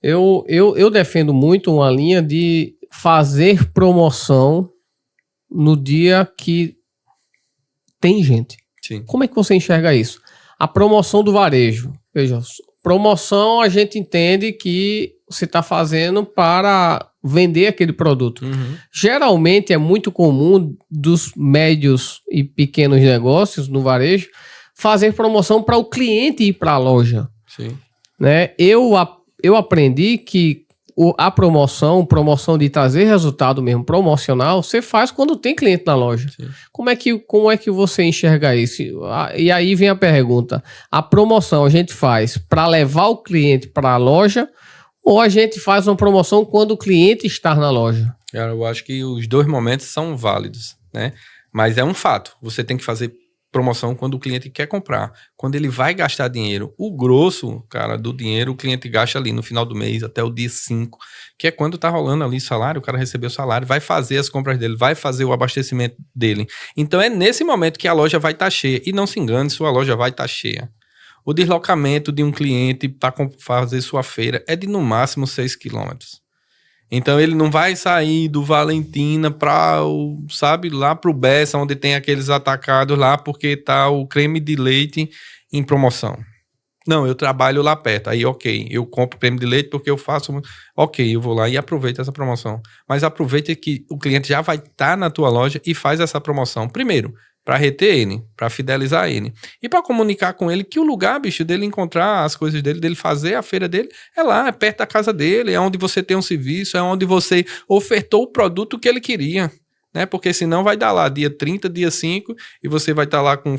[SPEAKER 1] Eu defendo muito uma linha de fazer promoção no dia que tem gente.
[SPEAKER 2] Sim.
[SPEAKER 1] Como é que você enxerga isso? A promoção do varejo. Veja, promoção a gente entende que você está fazendo para vender aquele produto. Geralmente é muito comum dos médios e pequenos negócios no varejo fazer promoção para o cliente ir para a loja.
[SPEAKER 2] Sim.
[SPEAKER 1] Né? Eu aprendi que a promoção de trazer resultado mesmo promocional, você faz quando tem cliente na loja.
[SPEAKER 2] Sim.
[SPEAKER 1] Como é que você enxerga isso? E aí vem a pergunta: a promoção a gente faz para levar o cliente para a loja ou a gente faz uma promoção quando o cliente está na loja?
[SPEAKER 2] Cara, eu acho que os dois momentos são válidos, né? Mas é um fato, você tem que fazer promoção quando o cliente quer comprar, quando ele vai gastar dinheiro. O grosso, cara, do dinheiro o cliente gasta ali no final do mês, até o dia 5, que é quando tá rolando ali salário, o cara recebeu o salário, vai fazer as compras dele, vai fazer o abastecimento dele. Então é nesse momento que a loja vai estar cheia. E não se engane, sua loja vai estar cheia. O deslocamento de um cliente para fazer sua feira é de no máximo 6 quilômetros. Então ele não vai sair do Valentina para, sabe, lá pro Bessa, onde tem aqueles atacados lá, porque tá o creme de leite em promoção. Não, eu trabalho lá perto. Aí, ok, eu compro creme de leite porque eu faço... Ok, eu vou lá e aproveito essa promoção. Mas aproveita que o cliente já vai estar na tua loja e faz essa promoção. Primeiro, para reter ele, para fidelizar ele. E para comunicar com ele que o lugar, bicho, dele encontrar as coisas dele fazer a feira dele, é lá, é perto da casa dele, é onde você tem um serviço, é onde você ofertou o produto que ele queria. Né? Porque senão vai dar lá dia 30, dia 5, e você vai estar lá com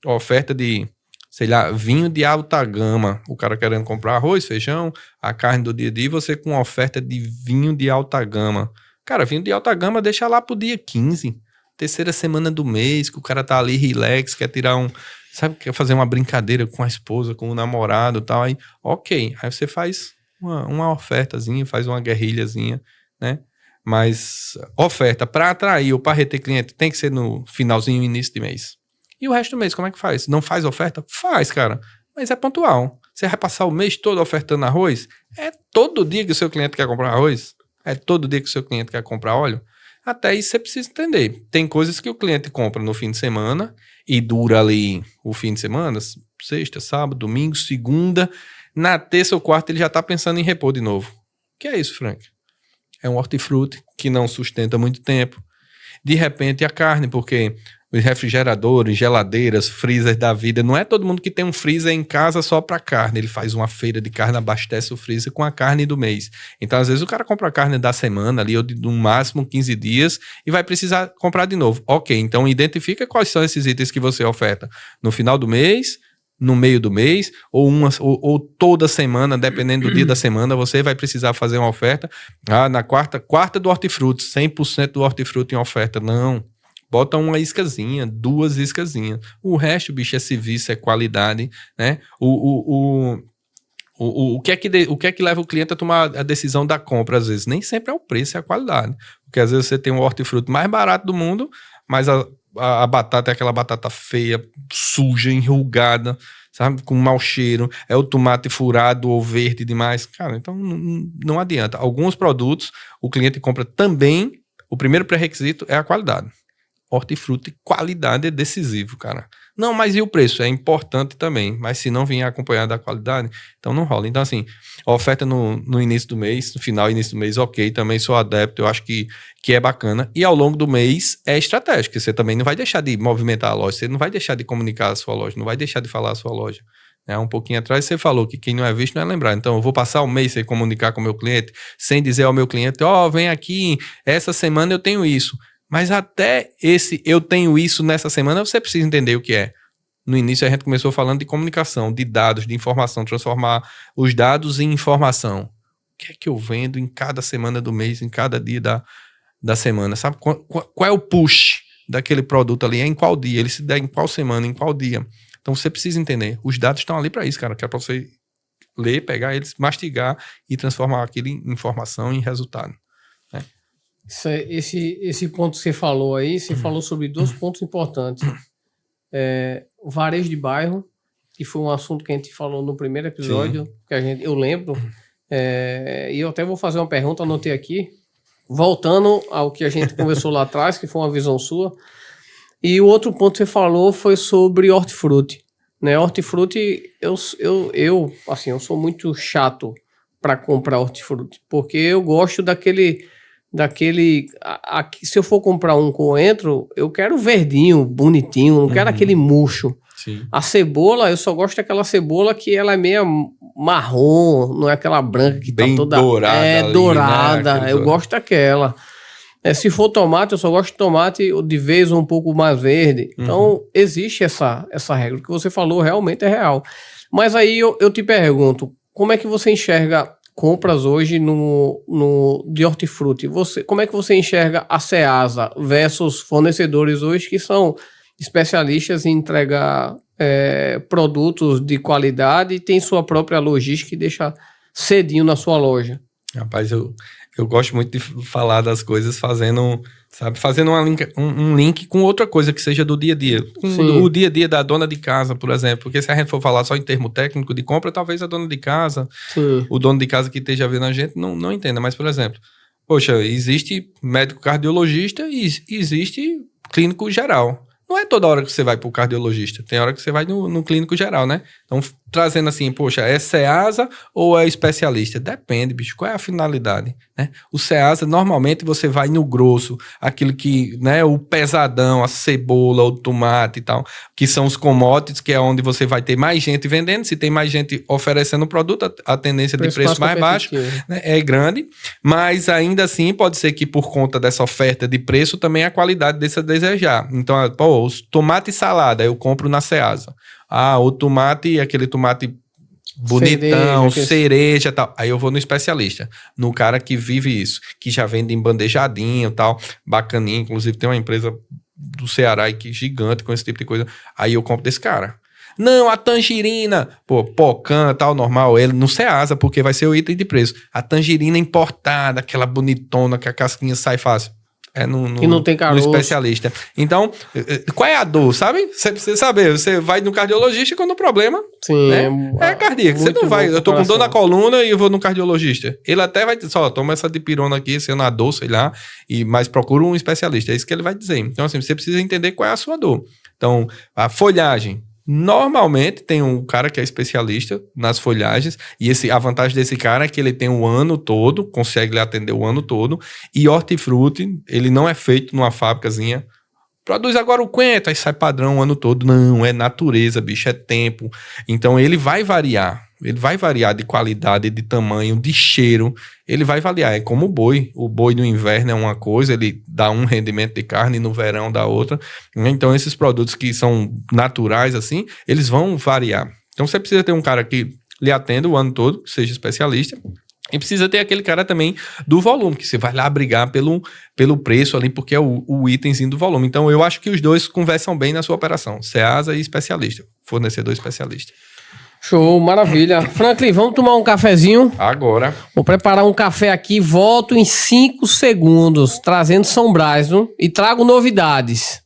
[SPEAKER 2] oferta de... sei lá, vinho de alta gama, o cara querendo comprar arroz, feijão, a carne do dia a dia, e você com oferta de vinho de alta gama. Cara, vinho de alta gama deixa lá pro dia 15, terceira semana do mês, que o cara tá ali relax, quer tirar sabe, quer fazer uma brincadeira com a esposa, com o namorado e tal, aí, ok, aí você faz uma ofertazinha, faz uma guerrilhazinha, né? Mas oferta para atrair ou para reter cliente tem que ser no finalzinho, início de mês. E o resto do mês, como é que faz? Não faz oferta? Faz, cara. Mas é pontual. Você vai passar o mês todo ofertando arroz? É todo dia que o seu cliente quer comprar arroz? É todo dia que o seu cliente quer comprar óleo? Até isso você precisa entender. Tem coisas que o cliente compra no fim de semana e dura ali o fim de semana, sexta, sábado, domingo, segunda. Na terça ou quarta ele já está pensando em repor de novo. O que é isso, Frank? É um hortifruti que não sustenta muito tempo. De repente a carne, porque... os refrigeradores, geladeiras, freezers da vida. Não é todo mundo que tem um freezer em casa só para carne. Ele faz uma feira de carne, abastece o freezer com a carne do mês. Então, às vezes, o cara compra a carne da semana ali, ou de no máximo 15 dias, e vai precisar comprar de novo. Ok, então identifica quais são esses itens que você oferta. No final do mês, no meio do mês, ou toda semana, dependendo do dia da semana, você vai precisar fazer uma oferta. Na quarta do hortifruti, 100% do hortifruti em oferta. Não. Bota uma iscazinha, 2 iscazinhas. O resto, bicho, é serviço, é qualidade, né? O que é que leva o cliente a tomar a decisão da compra, às vezes? Nem sempre é o preço, é a qualidade. Porque às vezes você tem um hortifruti mais barato do mundo, mas a batata é aquela batata feia, suja, enrugada, sabe? Com mau cheiro. É o tomate furado ou verde demais. Cara, então não adianta. Alguns produtos, o cliente compra também, o primeiro pré-requisito é a qualidade. Hortifruti, qualidade é decisivo, cara. Não, mas e o preço? É importante também, mas se não vier acompanhado da qualidade, então não rola. Então, assim, a oferta no início do mês, no final e início do mês, ok, também sou adepto, eu acho que é bacana. E ao longo do mês é estratégico, você também não vai deixar de movimentar a loja, você não vai deixar de comunicar a sua loja, não vai deixar de falar a sua loja. Um pouquinho atrás você falou que quem não é visto não é lembrado. Então eu vou passar o mês sem comunicar com o meu cliente, sem dizer ao meu cliente, vem aqui, essa semana eu tenho isso. Mas até eu tenho isso nessa semana, você precisa entender o que é. No início a gente começou falando de comunicação, de dados, de informação, transformar os dados em informação. O que é que eu vendo em cada semana do mês, em cada dia da semana? Sabe qual é o push daquele produto ali? É em qual dia? Ele se dá em qual semana, em qual dia? Então você precisa entender. Os dados estão ali para isso, cara, que é para você ler, pegar eles, mastigar e transformar aquilo em informação, em resultado. Né?
[SPEAKER 1] Esse ponto que você falou aí, você falou sobre 2 pontos importantes. O varejo de bairro, que foi um assunto que a gente falou no primeiro episódio, que eu lembro, e eu até vou fazer uma pergunta, anotei aqui, voltando ao que a gente conversou lá atrás, que foi uma visão sua, e o outro ponto que você falou foi sobre hortifruti. Né? Hortifruti, eu sou muito chato para comprar hortifruti, porque eu gosto daquele se eu for comprar um coentro, eu quero verdinho, bonitinho, não quero aquele murcho.
[SPEAKER 2] Sim.
[SPEAKER 1] A cebola, eu só gosto daquela cebola que ela é meio marrom, não é aquela branca que
[SPEAKER 2] Bem
[SPEAKER 1] tá toda...
[SPEAKER 2] dourada ali,
[SPEAKER 1] dourada,
[SPEAKER 2] né?
[SPEAKER 1] eu gosto daquela. Se for tomate, eu só gosto de tomate de vez um pouco mais verde. Então, existe essa regra. O que você falou realmente é real. Mas aí eu te pergunto, como é que você enxerga compras hoje de hortifruti? Como é que você enxerga a Ceasa versus fornecedores hoje que são especialistas em entregar produtos de qualidade e tem sua própria logística e deixa cedinho na sua loja?
[SPEAKER 2] Rapaz, eu gosto muito de falar das coisas fazendo um link com outra coisa que seja do dia a dia.
[SPEAKER 1] Sim.
[SPEAKER 2] O dia a dia da dona de casa, por exemplo. Porque se a gente for falar só em termo técnico de compra, talvez a dona de casa,
[SPEAKER 1] Sim.
[SPEAKER 2] o dono de casa que esteja vendo a gente não entenda. Mas, por exemplo, poxa, existe médico cardiologista e existe clínico geral. Não é toda hora que você vai para o cardiologista, tem hora que você vai no clínico geral, né? Então, trazendo assim, poxa, é Ceasa ou é especialista? Depende, bicho, qual é a finalidade, né? O Ceasa, normalmente, você vai no grosso, aquilo que, né, o pesadão, a cebola, o tomate e tal, que são os commodities, que é onde você vai ter mais gente vendendo. Se tem mais gente oferecendo o produto, a tendência de preço mais baixo, né, é grande, mas ainda assim pode ser que por conta dessa oferta de preço também a qualidade deixa a desejar. Então, pô, os tomate e salada eu compro na Ceasa. O tomate, aquele tomate bonitão, cereja e tal. Aí eu vou no especialista, no cara que vive isso, que já vende embandejadinho e tal, bacaninho. Inclusive tem uma empresa do Ceará aí que é gigante com esse tipo de coisa. Aí eu compro desse cara. Não, a tangerina, pô, pocã, tal, normal, ele no Ceasa, porque vai ser o item de preço. A tangerina importada, aquela bonitona que a casquinha sai fácil.
[SPEAKER 1] Que não tem caroço.
[SPEAKER 2] No especialista. Então, qual é a dor, sabe? Você precisa saber. Você vai no cardiologista quando o problema,
[SPEAKER 1] sim,
[SPEAKER 2] né, é cardíaco. Você não vai, eu tô com dor na coluna e eu vou no cardiologista. Ele até vai dizer, ó, toma essa dipirona aqui, se eu na dor, sei lá, mas procura um especialista. É isso que ele vai dizer. Então, assim, você precisa entender qual é a sua dor. Então, a folhagem. Normalmente tem um cara que é especialista nas folhagens e a vantagem desse cara é que ele tem o ano todo, consegue lhe atender o ano todo, e hortifruti, ele não é feito numa fábricazinha, produz agora o coentro, aí sai padrão o ano todo. Não, é natureza, bicho, é tempo. Então ele vai variar de qualidade, de tamanho, de cheiro, ele vai variar. É como o boi no inverno é uma coisa, ele dá um rendimento de carne e no verão dá outra. Então esses produtos que são naturais assim, eles vão variar. Então você precisa ter um cara que lhe atenda o ano todo, que seja especialista. E precisa ter aquele cara também do volume, que você vai lá brigar pelo preço ali, porque é o itemzinho do volume. Então eu acho que os dois conversam bem na sua operação, Ceasa e especialista, fornecedor especialista.
[SPEAKER 1] Show, maravilha. Franklin, vamos tomar um cafezinho?
[SPEAKER 2] Agora.
[SPEAKER 1] Vou preparar um café aqui, volto em 5 segundos, trazendo São Brás, viu? E trago novidades.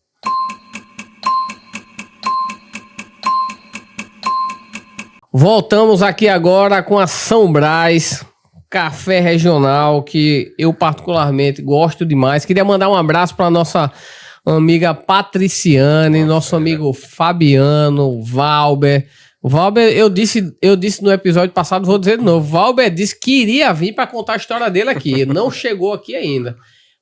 [SPEAKER 1] Voltamos aqui agora com a São Brás, café regional que eu particularmente gosto demais. Queria mandar um abraço para nossa amiga Patriciane, nosso amigo Fabiano, Valber. O Valber, eu disse no episódio passado, vou dizer de novo, o Valber disse que iria vir para contar a história dele aqui, não chegou aqui ainda.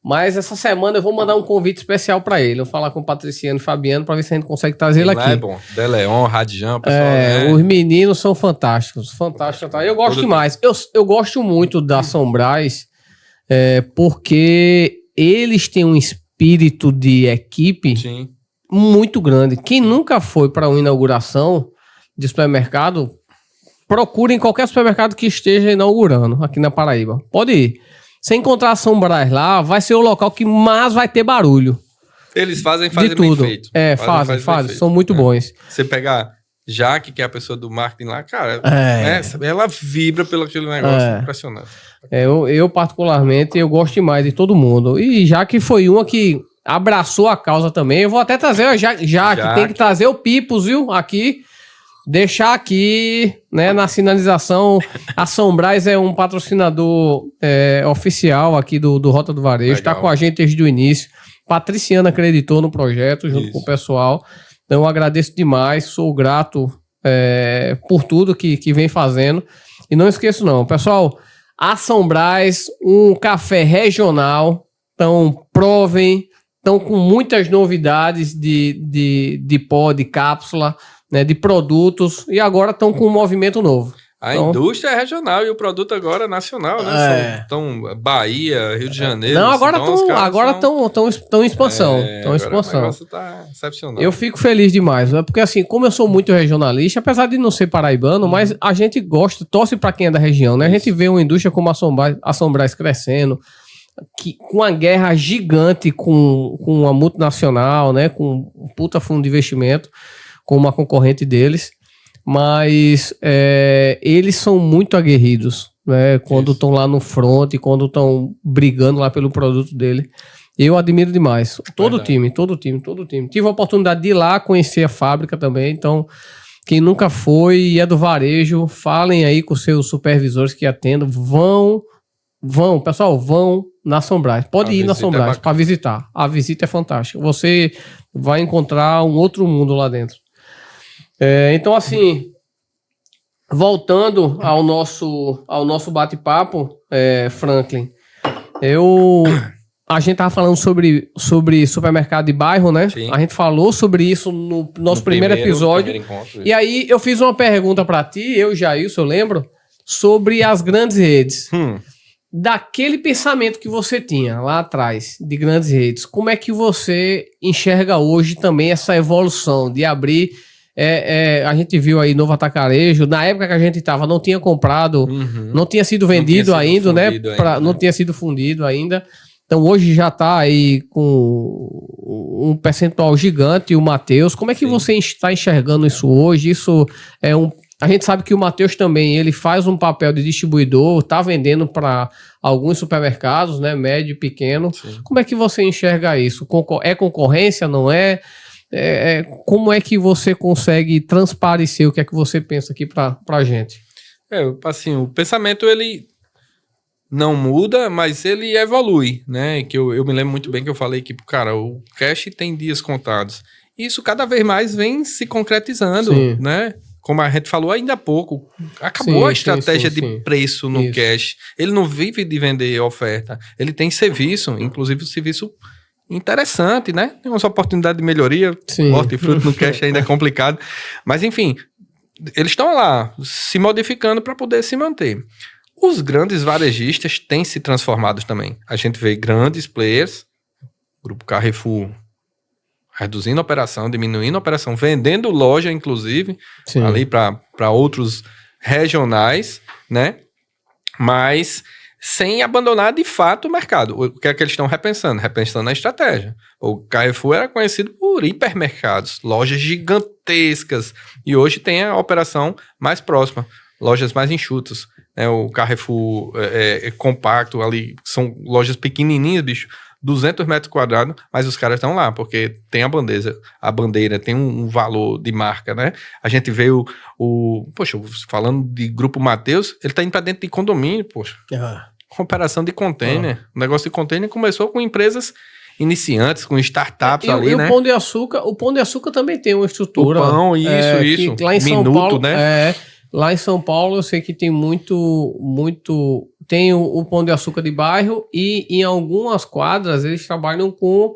[SPEAKER 1] Mas essa semana eu vou mandar um convite especial para ele. Eu vou falar com o Patriciano e Fabiano para ver se a gente consegue trazer ele aqui.
[SPEAKER 2] É bom. Deleon, Radian, pessoal.
[SPEAKER 1] Os meninos são fantásticos. Fantásticos. Tá? Eu gosto demais. Eu gosto muito da São Brás porque eles têm um espírito de equipe
[SPEAKER 2] Sim.
[SPEAKER 1] muito grande. Quem nunca foi para uma inauguração de supermercado, procure em qualquer supermercado que esteja inaugurando aqui na Paraíba. Pode ir. Se encontrar a São Brás lá, vai ser o local que mais vai ter barulho.
[SPEAKER 2] Eles fazem
[SPEAKER 1] de tudo. Bem feito. Fazem. São muito bons.
[SPEAKER 2] Você pegar Jaque, que é a pessoa do marketing lá, cara, ela vibra pelo aquele negócio impressionante.
[SPEAKER 1] Eu particularmente, eu gosto demais de todo mundo. E Jaque foi uma que abraçou a causa também. Eu vou até trazer a Jaque. Tem que trazer o Pipos, viu? Aqui. Deixar aqui, né, na sinalização, a São Brás é um patrocinador oficial aqui do Rota do Varejo, está com a gente desde o início. Patriciana acreditou no projeto junto com o pessoal, então eu agradeço demais, sou grato por tudo que vem fazendo. E não esqueço não, pessoal, a São Brás, um café regional, então provem, estão com muitas novidades de pó, de cápsula. né, de produtos, e agora estão com um movimento novo.
[SPEAKER 2] A indústria é regional e o produto agora é nacional, né? Então, Bahia, Rio de Janeiro.
[SPEAKER 1] Não, agora estão em expansão. Estão em expansão.
[SPEAKER 2] O negócio tá excepcional.
[SPEAKER 1] Eu fico feliz demais, né? Porque assim, como eu sou muito regionalista, apesar de não ser paraibano, mas a gente gosta, torce para quem é da região, né? A gente vê uma indústria como a Sombras crescendo, com uma guerra gigante com uma multinacional, né? Com um puta fundo de investimento, com uma concorrente deles. Mas eles são muito aguerridos, né? Quando estão lá no front, quando estão brigando lá pelo produto dele. Eu admiro demais. Todo time. Tive a oportunidade de ir lá conhecer a fábrica também. Então, quem nunca foi e é do varejo, falem aí com seus supervisores que atendam. Pessoal, vão na Sombras. Pode ir na Sombras para visitar. A visita é fantástica. Você vai encontrar um outro mundo lá dentro. Então, assim, voltando ao nosso bate-papo, Franklin, a gente tava falando sobre supermercado de bairro, né? Sim. A gente falou sobre isso no nosso primeiro episódio. Encontro, e aí eu fiz uma pergunta para ti, eu e Jailson, eu lembro, sobre as grandes redes. Daquele pensamento que você tinha lá atrás, de grandes redes, como é que você enxerga hoje também essa evolução de abrir... a gente viu aí Novo Atacarejo, na época que a gente tava, não tinha comprado, não tinha sido vendido ainda, né? Não tinha sido fundido ainda. Então hoje já tá aí com um percentual gigante, o Matheus. Como é que você está enxergando isso hoje? Isso é a gente sabe que o Matheus também, ele faz um papel de distribuidor, tá vendendo para alguns supermercados, né? Médio e pequeno. Sim. Como é que você enxerga isso? É concorrência, não é? Como é que você consegue transparecer o que é que você pensa aqui pra gente?
[SPEAKER 2] Assim, o pensamento, ele não muda, mas ele evolui, né? Que eu me lembro muito bem que eu falei que, cara, o cash tem dias contados. Isso cada vez mais vem se concretizando, né? Como a gente falou ainda há pouco, acabou a estratégia de preço no cash. Ele não vive de vender oferta, ele tem serviço, inclusive o serviço interessante, né? Tem umas oportunidades de melhoria. Hortifruti no cash ainda é complicado. Mas, enfim, eles estão lá se modificando para poder se manter. Os grandes varejistas têm se transformado também. A gente vê grandes players, o Grupo Carrefour, reduzindo a operação, diminuindo a operação, vendendo loja, inclusive, ali para outros regionais, né? Mas sem abandonar de fato o mercado. O que é que eles estão repensando? Repensando a estratégia. O Carrefour era conhecido por hipermercados, lojas gigantescas, e hoje tem a operação mais próxima, lojas mais enxutas. O Carrefour é compacto, ali são lojas pequenininhas, bicho, 200 metros quadrados, mas os caras estão lá, porque tem a bandeira tem um valor de marca, né? A gente vê poxa, falando de Grupo Matheus, ele tá indo pra dentro de condomínio, poxa. Operação de container. O negócio de container começou com empresas iniciantes, com startups ali, né?
[SPEAKER 1] O Pão de Açúcar também tem uma estrutura.
[SPEAKER 2] O pão, isso.
[SPEAKER 1] Lá em São Paulo,
[SPEAKER 2] né?
[SPEAKER 1] Lá em São Paulo eu sei que tem muito... Tem o Pão de Açúcar de bairro e em algumas quadras eles trabalham com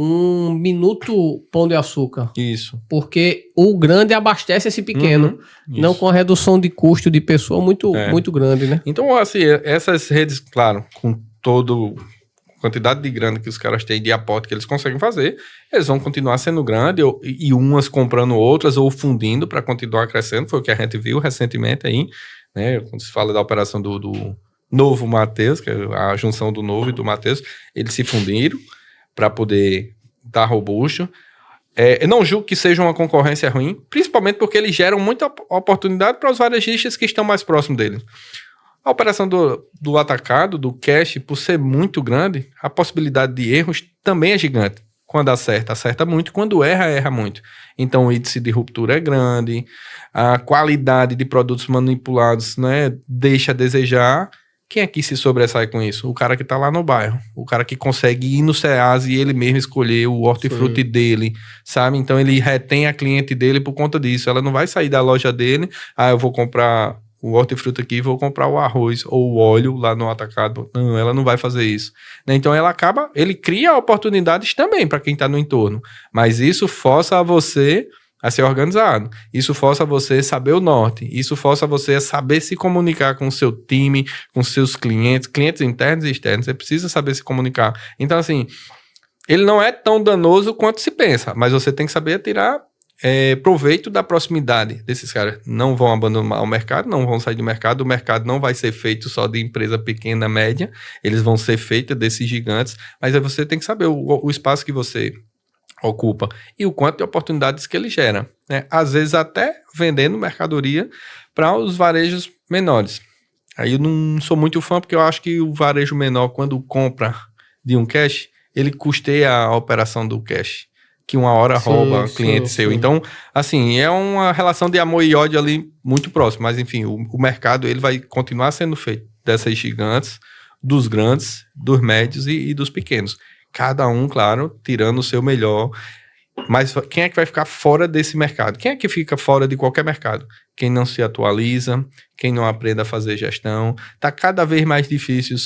[SPEAKER 1] um minuto Pão de Açúcar.
[SPEAKER 2] Isso.
[SPEAKER 1] Porque o grande abastece esse pequeno. Não com a redução de custo de pessoa muito grande, né?
[SPEAKER 2] Então, assim, essas redes, claro, com todo quantidade de grana que os caras têm de aporte que eles conseguem fazer, eles vão continuar sendo grandes e umas comprando outras ou fundindo para continuar crescendo. Foi o que a gente viu recentemente aí, né? Quando se fala da operação do Novo Matheus, que é a junção do Novo e do Matheus, eles se fundiram para poder estar robusto. Eu não julgo que seja uma concorrência ruim, principalmente porque eles geram muita oportunidade para os varejistas que estão mais próximos deles. A operação do atacado, do cash, por ser muito grande, a possibilidade de erros também é gigante. Quando acerta muito. Quando erra muito. Então o índice de ruptura é grande, a qualidade de produtos manipulados, né, deixa a desejar. Quem aqui se sobressai com isso? O cara que tá lá no bairro. O cara que consegue ir no Ceasa e ele mesmo escolher o hortifruti dele, sabe? Então ele retém a cliente dele por conta disso. Ela não vai sair da loja dele, eu vou comprar o hortifruti aqui, vou comprar o arroz ou o óleo lá no atacado. Não, ela não vai fazer isso. Então ele cria oportunidades também para quem tá no entorno. Mas isso força a você a ser organizado. Isso força você a saber o norte. Isso força você a saber se comunicar com o seu time, com seus clientes internos e externos. Você precisa saber se comunicar. Então, assim, ele não é tão danoso quanto se pensa, mas você tem que saber tirar proveito da proximidade desses caras. Não vão abandonar o mercado, não vão sair do mercado. O mercado não vai ser feito só de empresa pequena, média. Eles vão ser feitos desses gigantes. Mas aí você tem que saber o espaço que você ocupa e o quanto de oportunidades que ele gera, né? Às vezes até vendendo mercadoria para os varejos menores. Aí eu não sou muito fã, porque eu acho que o varejo menor, quando compra de um cash, ele custeia a operação do cash, que uma hora rouba cliente seu. Então, assim, é uma relação de amor e ódio ali muito próxima. Mas, enfim, o mercado ele vai continuar sendo feito dessas gigantes, dos grandes, dos médios e dos pequenos. Cada um, claro, tirando o seu melhor. Mas quem é que vai ficar fora desse mercado? Quem é que fica fora de qualquer mercado? Quem não se atualiza, quem não aprende a fazer gestão. Tá cada vez mais difícil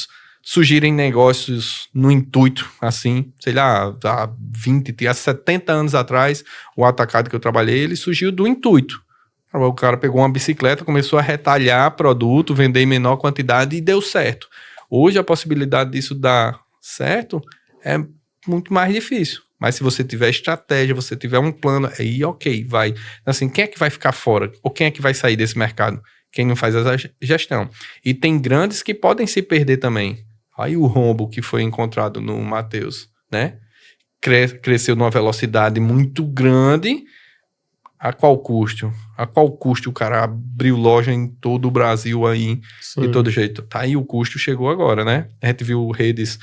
[SPEAKER 2] surgirem negócios no intuito, assim, sei lá, há 70 anos atrás, o atacado que eu trabalhei, ele surgiu do intuito. O cara pegou uma bicicleta, começou a retalhar produto, vender em menor quantidade e deu certo. Hoje a possibilidade disso dar certo é muito mais difícil. Mas se você tiver estratégia, você tiver um plano, aí ok, vai. Assim, quem é que vai ficar fora? Ou quem é que vai sair desse mercado? Quem não faz a gestão. E tem grandes que podem se perder também. Aí o rombo que foi encontrado no Mateus, né? Cresceu numa velocidade muito grande. A qual custo? A qual custo o cara abriu loja em todo o Brasil aí, de todo jeito? Tá aí o custo chegou agora, né? A gente viu redes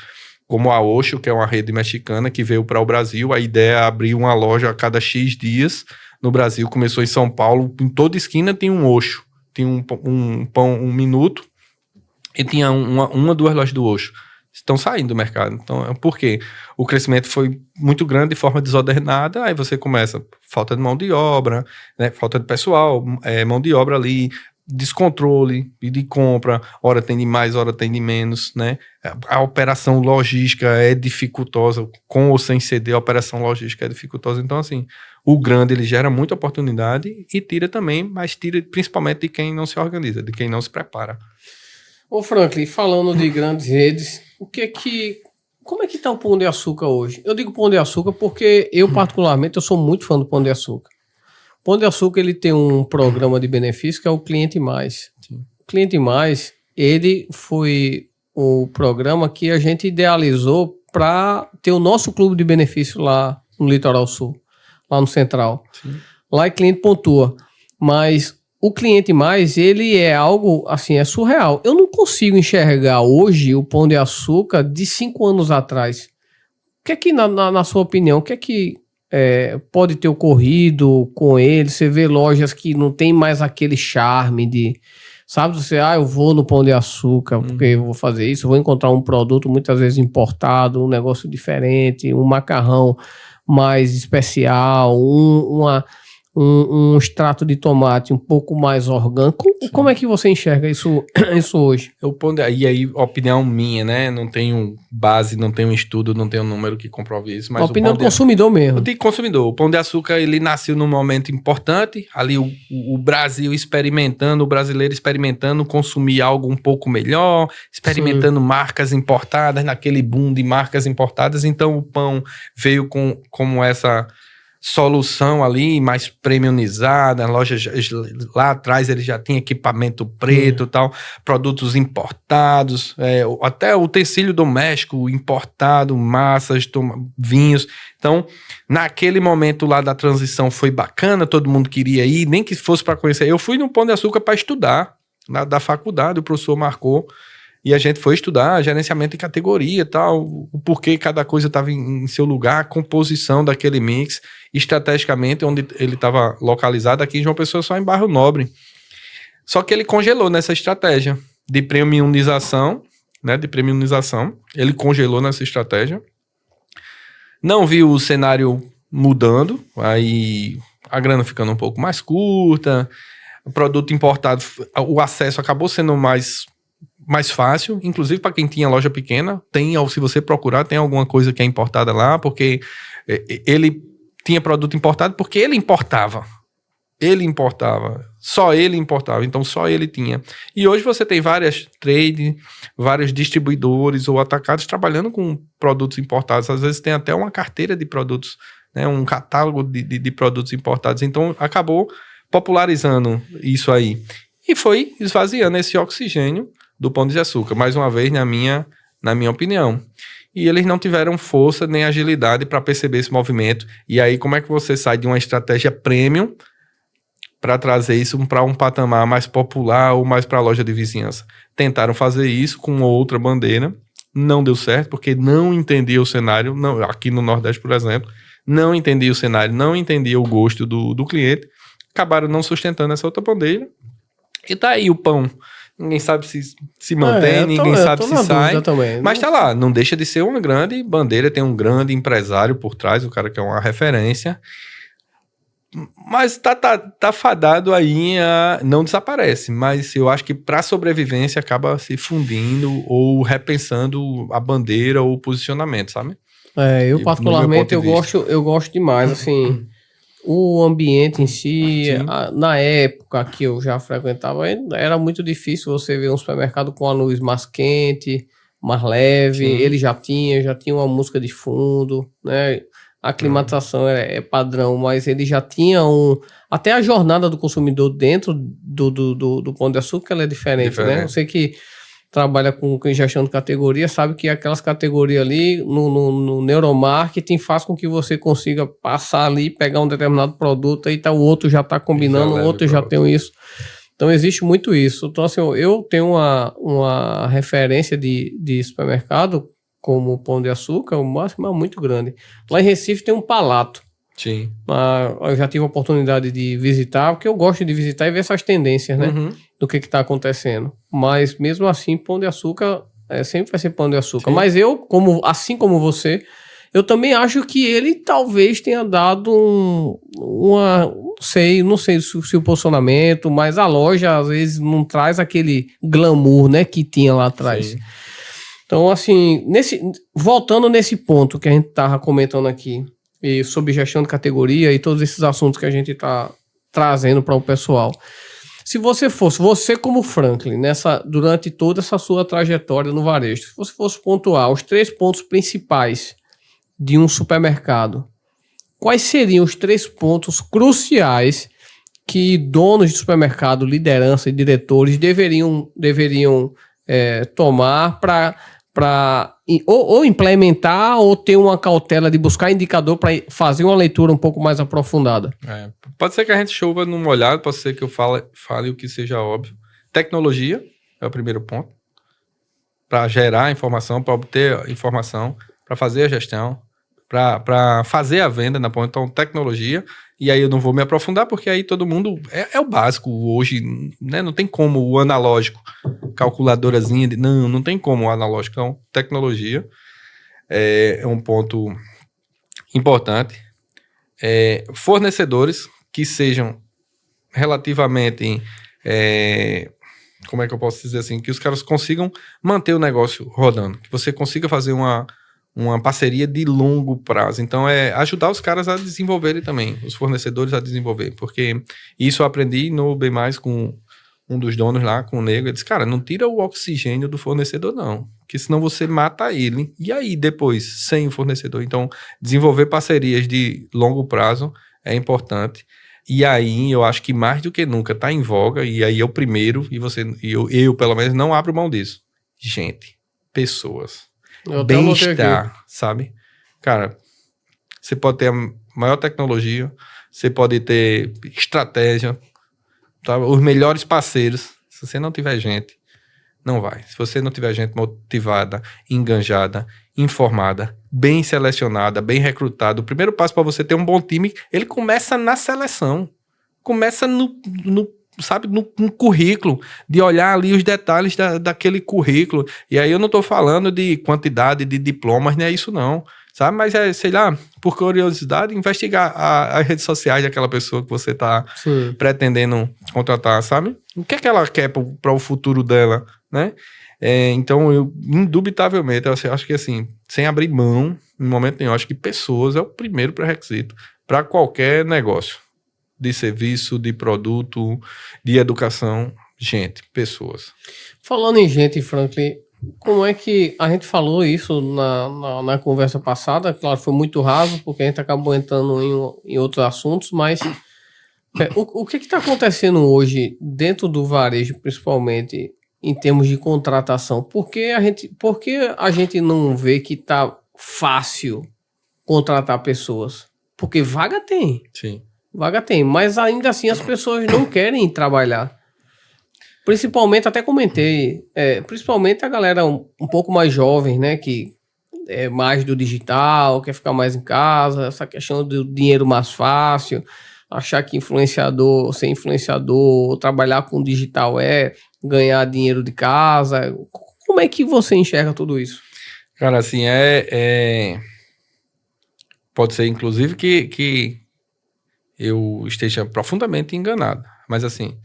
[SPEAKER 2] como a Osho, que é uma rede mexicana que veio para o Brasil. A ideia é abrir uma loja a cada X dias no Brasil. Começou em São Paulo. Em toda esquina tem um Osho. Tem um pão, um minuto. E tinha uma, duas lojas do Osho. Estão saindo do mercado. Então, por quê? O crescimento foi muito grande de forma desordenada. Aí você começa, falta de mão de obra, né? Falta de pessoal, mão de obra ali, descontrole de compra, hora tem de mais, hora tem de menos, né? A operação logística é dificultosa, com ou sem CD, a operação logística é dificultosa. Então, assim, o grande, ele gera muita oportunidade e tira também, mas tira principalmente de quem não se organiza, de quem não se prepara.
[SPEAKER 1] Ô Franklin, falando de grandes redes, como é que tá o Pão de Açúcar hoje? Eu digo Pão de Açúcar porque eu, particularmente, eu sou muito fã do Pão de Açúcar. O Pão de Açúcar, ele tem um programa de benefício que é o Cliente Mais. Sim. O Cliente Mais, ele foi o programa que a gente idealizou para ter o nosso clube de benefício lá no Litoral Sul, lá no Central. Sim. Lá é cliente pontua, mas o Cliente Mais, ele é algo, assim, é surreal. Eu não consigo enxergar hoje o Pão de Açúcar de 5 anos atrás. O que é que, na sua opinião, o que é que pode ter ocorrido com ele? Você vê lojas que não tem mais aquele charme de, sabe, você, eu vou no Pão de Açúcar porque eu vou fazer isso, eu vou encontrar um produto muitas vezes importado, um negócio diferente, um macarrão mais especial, um extrato de tomate um pouco mais orgânico. Sim. Como é que você enxerga isso hoje?
[SPEAKER 2] E aí, opinião minha, né? Não tenho base, não tenho estudo, não tenho número que comprove isso. Mas
[SPEAKER 1] opinião do consumidor mesmo.
[SPEAKER 2] De consumidor. O Pão de Açúcar, ele nasceu num momento importante, ali o Brasil experimentando, o brasileiro experimentando consumir algo um pouco melhor, experimentando marcas importadas, naquele boom de marcas importadas. Então, o pão veio como essa solução ali, mais premiumizada, a loja lá atrás ele já tinha equipamento preto e tal, produtos importados, até utensílio doméstico importado, massas, vinhos. Então, naquele momento lá da transição foi bacana, todo mundo queria ir, nem que fosse para conhecer. Eu fui no Pão de Açúcar para estudar, da faculdade, o professor marcou, e a gente foi estudar gerenciamento de categoria e tal, o porquê cada coisa estava em seu lugar, a composição daquele mix, estrategicamente, onde ele estava localizado aqui em João Pessoa, só em Bairro Nobre. Só que ele congelou nessa estratégia de premiumização, né, ele congelou nessa estratégia. Não viu o cenário mudando, aí a grana ficando um pouco mais curta, o produto importado, o acesso acabou sendo mais fácil, inclusive para quem tinha loja pequena, se você procurar, tem alguma coisa que é importada lá, porque ele tinha produto importado porque ele importava. Ele importava. Só ele importava. Então, só ele tinha. E hoje você tem várias trades, vários distribuidores ou atacados trabalhando com produtos importados. Às vezes tem até uma carteira de produtos, né? Um catálogo de produtos importados. Então, acabou popularizando isso aí. E foi esvaziando esse oxigênio do Pão de Açúcar. Mais uma vez, na minha opinião. E eles não tiveram força nem agilidade para perceber esse movimento. E aí, como é que você sai de uma estratégia premium para trazer isso para um patamar mais popular ou mais para a loja de vizinhança? Tentaram fazer isso com outra bandeira, não deu certo, porque não entendia o cenário, não, aqui no Nordeste, por exemplo, não entendia o cenário, não entendia o gosto do cliente, acabaram não sustentando essa outra bandeira, e tá aí o pão. Ninguém sabe se mantém, ninguém sabe se sai,
[SPEAKER 1] também.
[SPEAKER 2] Mas tá lá, não deixa de ser uma grande bandeira, tem um grande empresário por trás, o cara que é uma referência, mas tá fadado aí a não desaparece, mas eu acho que para sobrevivência acaba se fundindo ou repensando a bandeira ou o posicionamento, sabe?
[SPEAKER 1] Eu particularmente eu gosto demais, assim, o ambiente em si, na época que eu já frequentava, era muito difícil você ver um supermercado com a luz mais quente, mais leve. Sim. Ele já tinha uma música de fundo, né? A climatização é padrão, mas ele já tinha até a jornada do consumidor dentro do Pão de Açúcar, ela é diferente, né? Você que trabalha com gestão de categoria sabe que aquelas categorias ali no neuromarketing faz com que você consiga passar ali, pegar um determinado produto, aí o outro já está combinando, o outro já tem isso. Então existe muito isso. Então assim, eu tenho uma referência de supermercado como o Pão de Açúcar, o máximo é muito grande. Lá em Recife tem um Palato.
[SPEAKER 2] Sim.
[SPEAKER 1] Eu já tive a oportunidade de visitar, porque eu gosto de visitar e ver essas tendências, né? Do que está acontecendo. Mas mesmo assim, Pão de Açúcar sempre vai ser Pão de Açúcar. Sim. Mas eu, assim como você, eu também acho que ele talvez tenha dado não sei se o posicionamento, mas a loja às vezes não traz aquele glamour, né, que tinha lá atrás. Sim. Então, assim, voltando nesse ponto que a gente estava comentando aqui, e sobre gestão de categoria e todos esses assuntos que a gente está trazendo para o pessoal. Se você como Franklin, durante toda essa sua trajetória no varejo, se você fosse pontuar os 3 pontos principais de um supermercado, quais seriam os 3 pontos cruciais que donos de supermercado, liderança e diretores deveriam tomar para ou implementar ou ter uma cautela de buscar indicador para fazer uma leitura um pouco mais aprofundada?
[SPEAKER 2] Pode ser que a gente chova num molhado, pode ser que eu fale o que seja óbvio. Tecnologia é o primeiro ponto. Para gerar informação, para obter informação, para fazer a gestão, para fazer a venda na ponta. Então, tecnologia. E aí eu não vou me aprofundar, porque aí todo mundo... É o básico hoje, né? Não tem como o analógico, calculadorazinha... Não tem como o analógico. Então, tecnologia é um ponto importante. Fornecedores que sejam relativamente... como é que eu posso dizer assim? Que os caras consigam manter o negócio rodando. Que você consiga fazer uma parceria de longo prazo. Então, ajudar os caras a desenvolverem também, os fornecedores a desenvolver, porque isso eu aprendi no B+, com um dos donos lá, com o Nego. Ele disse, cara, não tira o oxigênio do fornecedor, não, porque senão você mata ele. E aí, depois, sem o fornecedor? Então, desenvolver parcerias de longo prazo é importante. E aí, eu acho que mais do que nunca está em voga, e aí eu primeiro, e eu pelo menos, não abro mão disso. Gente, pessoas. Bem-estar, sabe? Cara, você pode ter a maior tecnologia, você pode ter estratégia, sabe? Os melhores parceiros. Se você não tiver gente, não vai. Se você não tiver gente motivada, enganjada, informada, bem selecionada, bem recrutada, o primeiro passo para você ter um bom time, ele começa na seleção. Começa no currículo, de olhar ali os detalhes daquele currículo. E aí eu não estou falando de quantidade de diplomas, não é isso não, sabe? Mas sei lá, por curiosidade, investigar as redes sociais daquela pessoa que você está pretendendo contratar, sabe? O que é que ela quer para o futuro dela, né? Então, indubitavelmente, eu acho que assim, sem abrir mão, em momento nenhum, acho que pessoas é o primeiro pré-requisito para qualquer negócio, de serviço, de produto, de educação, gente, pessoas.
[SPEAKER 1] Falando em gente, Franklin, como é que a gente falou isso na conversa passada? Claro, foi muito raso, porque a gente acabou entrando em outros assuntos, mas o que está acontecendo hoje dentro do varejo, principalmente em termos de contratação? Por que a gente não vê que está fácil contratar pessoas? Porque vaga tem.
[SPEAKER 2] Sim.
[SPEAKER 1] Vaga tem, mas ainda assim as pessoas não querem trabalhar. Principalmente, até comentei, principalmente a galera um pouco mais jovem, né, que é mais do digital, quer ficar mais em casa, essa questão do dinheiro mais fácil, achar que ser influenciador, trabalhar com digital ganhar dinheiro de casa. Como é que você enxerga tudo isso?
[SPEAKER 2] Cara, assim, pode ser, inclusive, que eu esteja profundamente enganado. Mas, assim,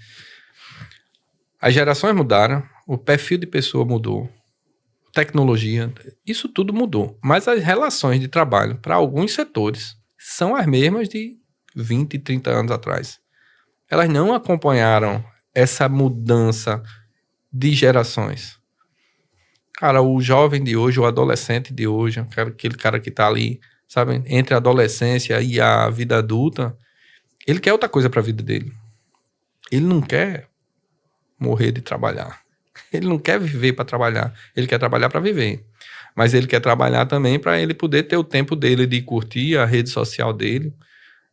[SPEAKER 2] as gerações mudaram, o perfil de pessoa mudou, tecnologia, isso tudo mudou. Mas as relações de trabalho para alguns setores são as mesmas de 20, 30 anos atrás. Elas não acompanharam essa mudança de gerações. Cara, o jovem de hoje, o adolescente de hoje, aquele cara que tá ali, sabe, entre a adolescência e a vida adulta, ele quer outra coisa para a vida dele. Ele não quer morrer de trabalhar. Ele não quer viver para trabalhar. Ele quer trabalhar para viver. Mas ele quer trabalhar também para ele poder ter o tempo dele de curtir a rede social dele,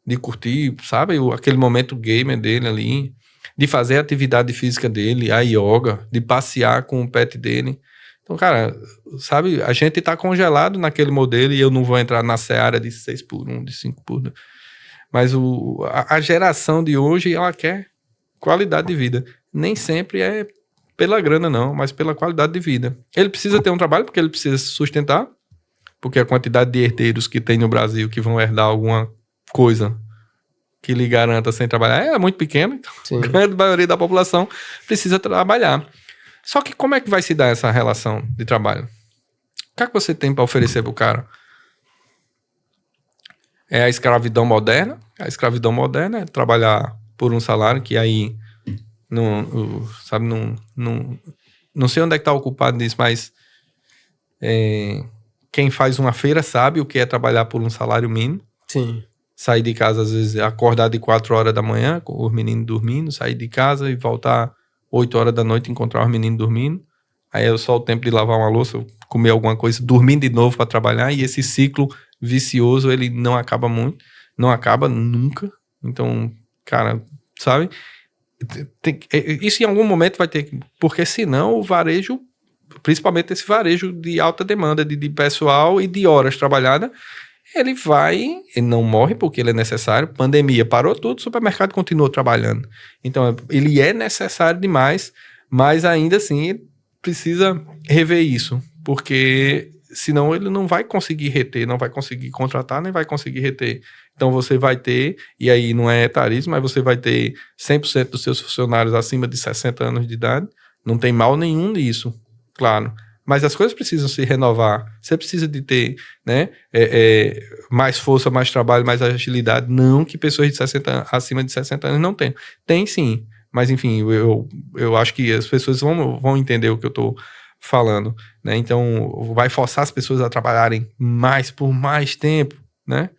[SPEAKER 2] de curtir, sabe, aquele momento gamer dele ali, de fazer a atividade física dele, a yoga, de passear com o pet dele. Então, cara, sabe, a gente tá congelado naquele modelo e eu não vou entrar na seara de 6x1, de 5x1. Mas a geração de hoje, ela quer qualidade de vida. Nem sempre é pela grana, não, mas pela qualidade de vida. Ele precisa ter um trabalho porque ele precisa se sustentar, porque a quantidade de herdeiros que tem no Brasil que vão herdar alguma coisa que lhe garanta sem trabalhar é muito pequena. Então, a grande maioria da população precisa trabalhar. Só que como é que vai se dar essa relação de trabalho? O que é que você tem para oferecer pro cara? É a escravidão moderna. A escravidão moderna é trabalhar por um salário que aí não sei onde é que está o culpado disso, mas quem faz uma feira sabe o que é trabalhar por um salário mínimo.
[SPEAKER 1] Sim.
[SPEAKER 2] Sair de casa, às vezes, acordar de 4 horas da manhã, com os meninos dormindo, sair de casa e voltar 8 horas da noite, encontrar os meninos dormindo. Aí é só o tempo de lavar uma louça, comer alguma coisa, dormir de novo para trabalhar. E esse ciclo vicioso, ele não acaba muito, não acaba nunca. Então, cara, sabe? Isso em algum momento vai ter que... Porque senão o varejo, principalmente esse varejo de alta demanda de pessoal e de horas trabalhadas, ele não morre porque ele é necessário. Pandemia parou tudo, o supermercado continuou trabalhando. Então, ele é necessário demais, mas ainda assim precisa rever isso, porque senão ele não vai conseguir reter, não vai conseguir contratar, nem vai conseguir reter. Então você vai ter, e aí não é etarismo, mas você vai ter 100% dos seus funcionários acima de 60 anos de idade. Não tem mal nenhum nisso, claro. Mas as coisas precisam se renovar. Você precisa de ter, né, mais força, mais trabalho, mais agilidade. Não que pessoas acima de 60 anos não tenham. Tem sim. Mas, enfim, eu acho que as pessoas vão entender o que eu estou falando, né? Então, vai forçar as pessoas a trabalharem por mais tempo, né?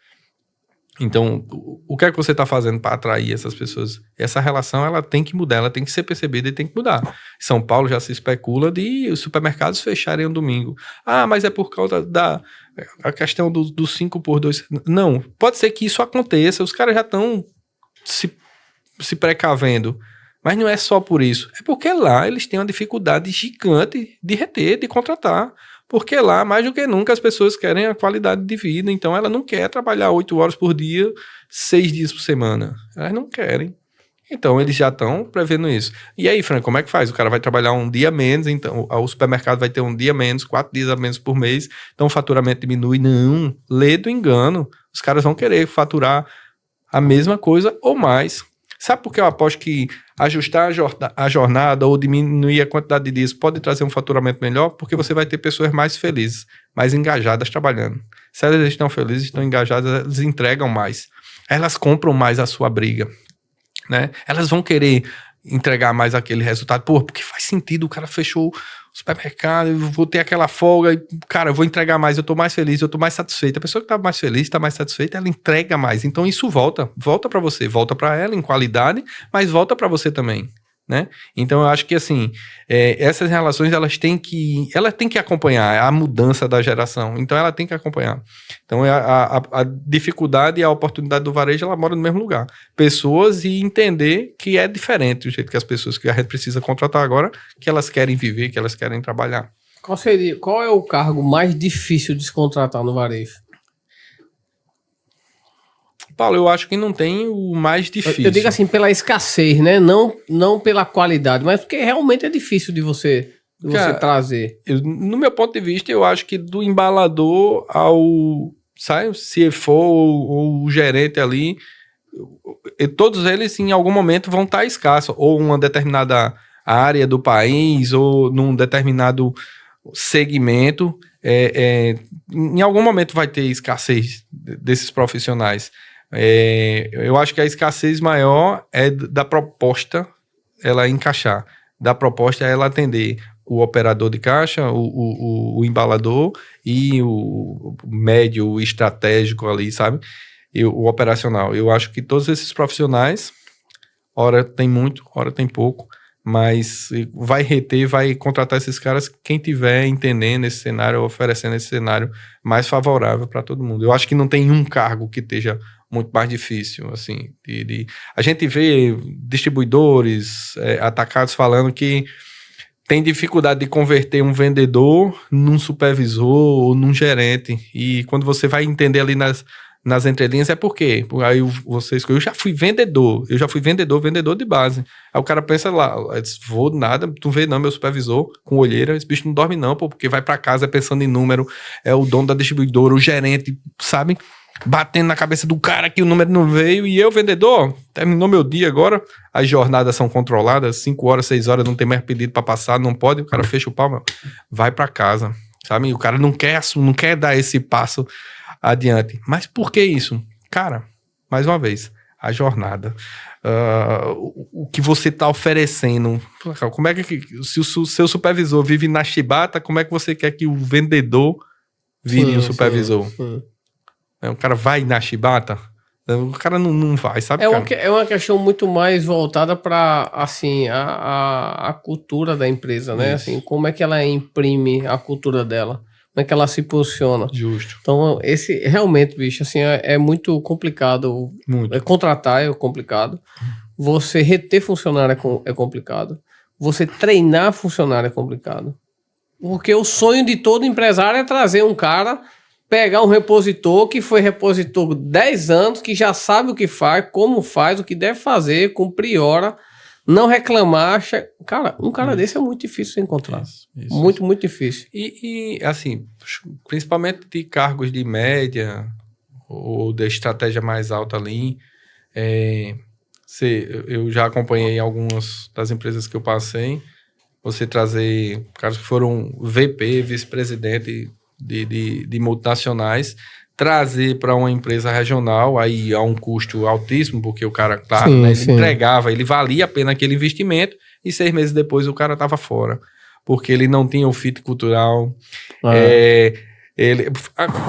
[SPEAKER 2] Então, o que é que você está fazendo para atrair essas pessoas? Essa relação, ela tem que mudar, ela tem que ser percebida e tem que mudar. Em São Paulo já se especula de os supermercados fecharem no domingo. Ah, mas é por causa a questão do 5x2. Não, pode ser que isso aconteça, os caras já estão se precavendo. Mas não é só por isso. É porque lá eles têm uma dificuldade gigante de reter, de contratar. Porque lá, mais do que nunca, as pessoas querem a qualidade de vida. Então, ela não quer trabalhar 8 horas por dia, 6 dias por semana. Elas não querem. Então, eles já estão prevendo isso. E aí, Frank, como é que faz? O cara vai trabalhar um dia menos, então o supermercado vai ter um dia menos, 4 dias a menos por mês, então o faturamento diminui. Não, lê do engano. Os caras vão querer faturar a mesma coisa ou mais. Sabe por que eu aposto que ajustar a jornada ou diminuir a quantidade de dias pode trazer um faturamento melhor? Porque você vai ter pessoas mais felizes, mais engajadas trabalhando. Se elas estão felizes, estão engajadas, elas entregam mais. elas compram mais a sua briga, né? Elas vão querer entregar mais aquele resultado, porque faz sentido, o cara fechou o supermercado, eu vou ter aquela folga, cara, eu vou entregar mais, eu tô mais feliz, eu tô mais satisfeito. A pessoa que tá mais feliz, tá mais satisfeita, ela entrega mais. Então isso volta para você, volta para ela em qualidade, mas volta para você também, né? Então eu acho que assim, essas relações ela tem que acompanhar a mudança da geração, então ela tem que acompanhar. Então a dificuldade e a oportunidade do varejo, ela mora no mesmo lugar. Pessoas e entender que é diferente o jeito que as pessoas que a gente precisa contratar agora, que elas querem viver, que elas querem trabalhar.
[SPEAKER 1] Qual é o cargo mais difícil de se contratar no varejo?
[SPEAKER 2] Paulo, eu acho que não tem o mais difícil.
[SPEAKER 1] Eu digo assim, pela escassez, né? Não pela qualidade, mas porque realmente é difícil de você trazer.
[SPEAKER 2] No meu ponto de vista, eu acho que do embalador ao, sabe, CFO ou o gerente ali, todos eles em algum momento vão estar escassos, ou uma determinada área do país, ou num determinado segmento, em algum momento vai ter escassez desses profissionais. Eu acho que a escassez maior é da proposta ela encaixar, da proposta ela atender o operador de caixa, o embalador e o médio, o estratégico ali, sabe? E o operacional. Eu acho que todos esses profissionais, ora tem muito, ora tem pouco, mas vai reter, vai contratar esses caras quem tiver entendendo esse cenário, oferecendo esse cenário mais favorável para todo mundo. Eu acho que não tem um cargo que esteja muito mais difícil, assim, a gente vê distribuidores, atacados falando que tem dificuldade de converter um vendedor num supervisor ou num gerente, e quando você vai entender ali nas entrelinhas, é por quê? Aí você escolheu, eu já fui vendedor de base. Aí o cara pensa lá, eu disse, vou nada, tu vê não, meu supervisor com olheira, esse bicho não dorme não, porque vai pra casa pensando em número, é o dono da distribuidora, o gerente, sabe? Batendo na cabeça do cara que o número não veio, e eu, vendedor, terminou meu dia agora, as jornadas são controladas, 5 horas, 6 horas, não tem mais pedido pra passar, não pode, o cara fecha o pau, meu, vai pra casa, sabe? E o cara não quer dar esse passo adiante. Mas por que isso? Cara, mais uma vez, a jornada, o que você está oferecendo, como é que, se o seu supervisor vive na chibata, como é que você quer que o vendedor vire o supervisor? Sim. O cara vai na chibata? O cara não vai, sabe?
[SPEAKER 1] É uma questão muito mais voltada para, assim, a cultura da empresa, né? Assim, como é que ela imprime a cultura dela? Como é que ela se posiciona?
[SPEAKER 2] Justo.
[SPEAKER 1] Então, esse realmente, bicho, assim, é muito complicado. Muito. Contratar é complicado. Você reter funcionário é complicado. Você treinar funcionário é complicado. Porque o sonho de todo empresário é trazer um cara, pegar um repositor que foi repositor 10 anos, que já sabe o que faz, como faz, o que deve fazer, cumprir hora, não reclamar. Cara, um cara desse é muito difícil de encontrar. Isso. Muito difícil.
[SPEAKER 2] E, assim, principalmente de cargos de média ou de estratégia mais alta ali, eu já acompanhei algumas das empresas que eu passei, você trazer caras que foram VP, vice-presidente de multinacionais, trazer para uma empresa regional, aí a um custo altíssimo, porque o cara, claro, sim, né, ele entregava, ele valia a pena aquele investimento, e 6 meses depois o cara estava fora, porque ele não tinha o fit cultural.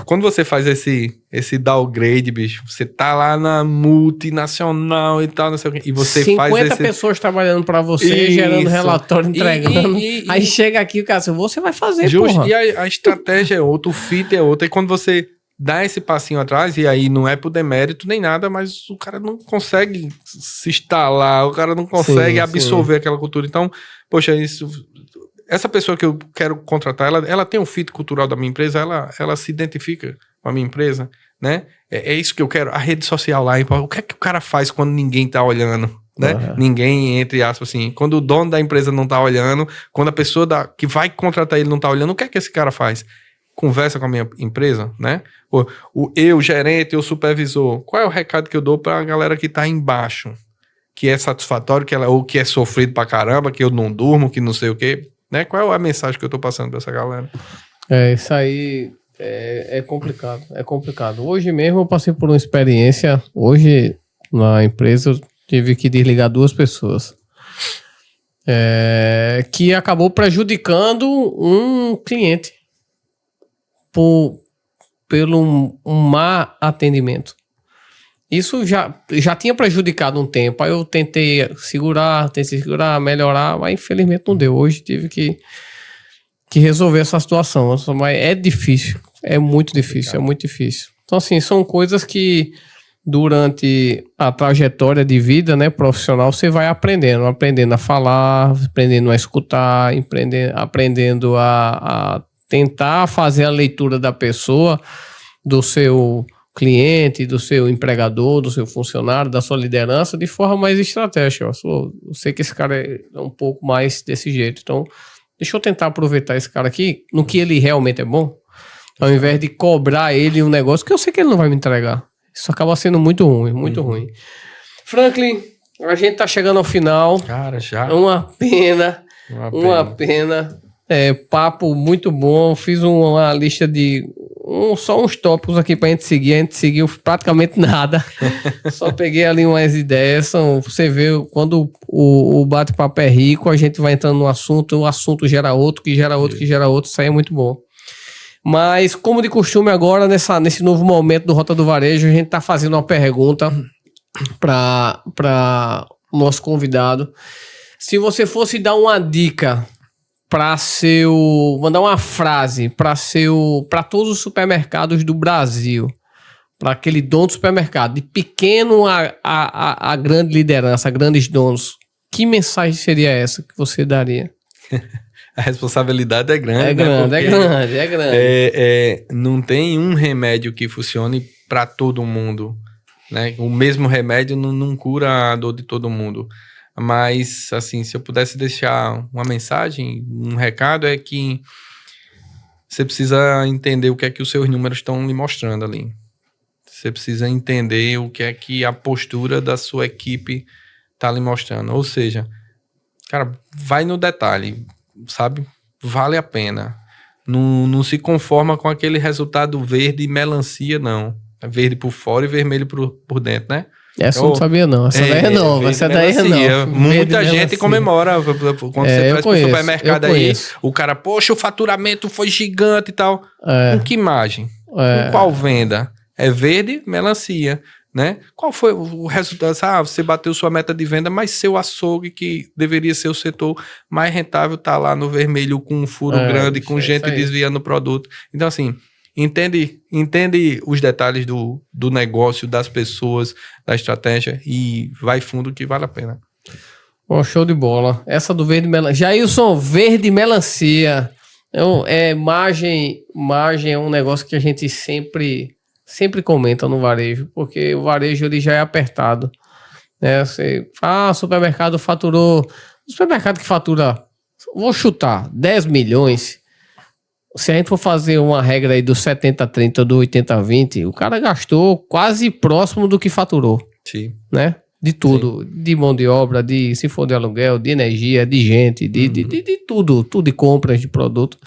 [SPEAKER 2] Quando você faz esse downgrade, bicho, você tá lá na multinacional e tal, não sei o quê, e você
[SPEAKER 1] 50
[SPEAKER 2] faz
[SPEAKER 1] 50 pessoas trabalhando para você, gerando relatório, entregando, aí chega aqui o cara, você vai fazer,
[SPEAKER 2] justo,
[SPEAKER 1] porra.
[SPEAKER 2] E a estratégia é outra, o fit é outra, e quando você dá esse passinho atrás, e aí não é por demérito nem nada, mas o cara não consegue se instalar, o cara não consegue absorver aquela cultura. Então, poxa, essa pessoa que eu quero contratar, ela tem um fit cultural da minha empresa, ela se identifica com a minha empresa, né? É isso que eu quero. A rede social lá, o que é que o cara faz quando ninguém tá olhando, né? Ninguém, entre aspas, assim, quando o dono da empresa não tá olhando, quando a pessoa que vai contratar ele não tá olhando, o que é que esse cara faz? Conversa com a minha empresa, né? O gerente, o supervisor, qual é o recado que eu dou pra galera que tá embaixo? Que é satisfatório, ou que é sofrido pra caramba, que eu não durmo, que não sei o quê, né? Qual é a mensagem que eu tô passando pra essa galera?
[SPEAKER 1] Isso aí É complicado, é complicado. Hoje mesmo eu passei por uma experiência, hoje na empresa eu tive que desligar 2 pessoas. Que acabou prejudicando um cliente pelo um má atendimento. Isso já tinha prejudicado um tempo. Aí eu tentei segurar, melhorar, mas infelizmente não deu. Hoje tive que resolver essa situação. Mas é difícil, é muito difícil, é muito difícil. Então, assim, são coisas que durante a trajetória de vida, né, profissional, você vai aprendendo a falar, aprendendo a escutar, aprendendo a tentar fazer a leitura da pessoa, do seu cliente, do seu empregador, do seu funcionário, da sua liderança, de forma mais estratégica. Eu sei que esse cara é um pouco mais desse jeito, então deixa eu tentar aproveitar esse cara aqui no que ele realmente é bom, ao invés de cobrar ele um negócio que eu sei que ele não vai me entregar. Isso acaba sendo muito ruim, muito ruim. Franklin, a gente tá chegando ao final.
[SPEAKER 2] Cara, já.
[SPEAKER 1] Uma pena. Papo muito bom. Fiz uma lista de só uns tópicos aqui pra gente seguir. A gente seguiu praticamente nada. Só peguei ali umas ideias. Você vê, quando o bate-papo é rico, a gente vai entrando no assunto, o assunto gera outro, que gera outro, que gera outro. Isso aí é muito bom. Mas, como de costume agora, nesse novo momento do Rota do Varejo, a gente está fazendo uma pergunta para o nosso convidado. Se você fosse dar uma dica mandar uma frase para todos os supermercados do Brasil, para aquele dono do supermercado, de pequeno a grande liderança, a grandes donos, que mensagem seria essa que você daria?
[SPEAKER 2] A responsabilidade é grande.
[SPEAKER 1] É grande.
[SPEAKER 2] Não tem um remédio que funcione para todo mundo, né? O mesmo remédio não cura a dor de todo mundo. Mas, assim, se eu pudesse deixar uma mensagem, um recado, é que você precisa entender o que é que os seus números estão lhe mostrando ali. Você precisa entender o que é que a postura da sua equipe está lhe mostrando. Ou seja, cara, vai no detalhe, sabe? Vale a pena. Não se conforma com aquele resultado verde melancia, não. É verde por fora e vermelho por dentro, né?
[SPEAKER 1] Essa eu não sabia, não. Essa daí é nova. Essa daí é nova.
[SPEAKER 2] Muita gente comemora quando você traz pro supermercado aí. O cara, poxa, o faturamento foi gigante e tal. Com que imagem? Com qual venda? É verde, melancia, né? Qual foi o resultado? Você bateu sua meta de venda, mas seu açougue, que deveria ser o setor mais rentável, tá lá no vermelho com um furo grande, com gente desviando o produto. Então, assim, entende os detalhes do negócio, das pessoas, da estratégia e vai fundo que vale a pena.
[SPEAKER 1] Bom, show de bola. Essa do verde melancia. Jailson, verde melancia. Margem é um negócio que a gente sempre comenta no varejo, porque o varejo ele já é apertado, né? Supermercado faturou... O supermercado que fatura, vou chutar, 10 milhões... Se a gente for fazer uma regra aí do 70-30 ou do 80-20, o cara gastou quase próximo do que faturou.
[SPEAKER 2] Sim.
[SPEAKER 1] Né? De tudo. Sim. De mão de obra, se for de aluguel, de energia, de gente, de tudo de compras de produto.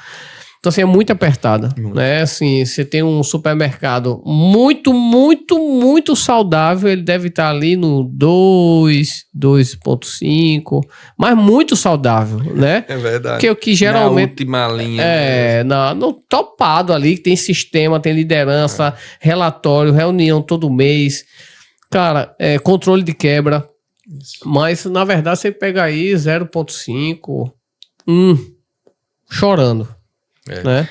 [SPEAKER 1] Então, assim, é muito apertada, né? Assim, você tem um supermercado muito, muito, muito saudável, ele deve estar ali no 2, 2,5, mas muito saudável, né?
[SPEAKER 2] É verdade.
[SPEAKER 1] Que é o que geralmente...
[SPEAKER 2] Na última linha.
[SPEAKER 1] No topado ali, que tem sistema, tem liderança, relatório, reunião todo mês. Cara, controle de quebra. Isso. Mas, na verdade, você pega aí 0,5, chorando. Né?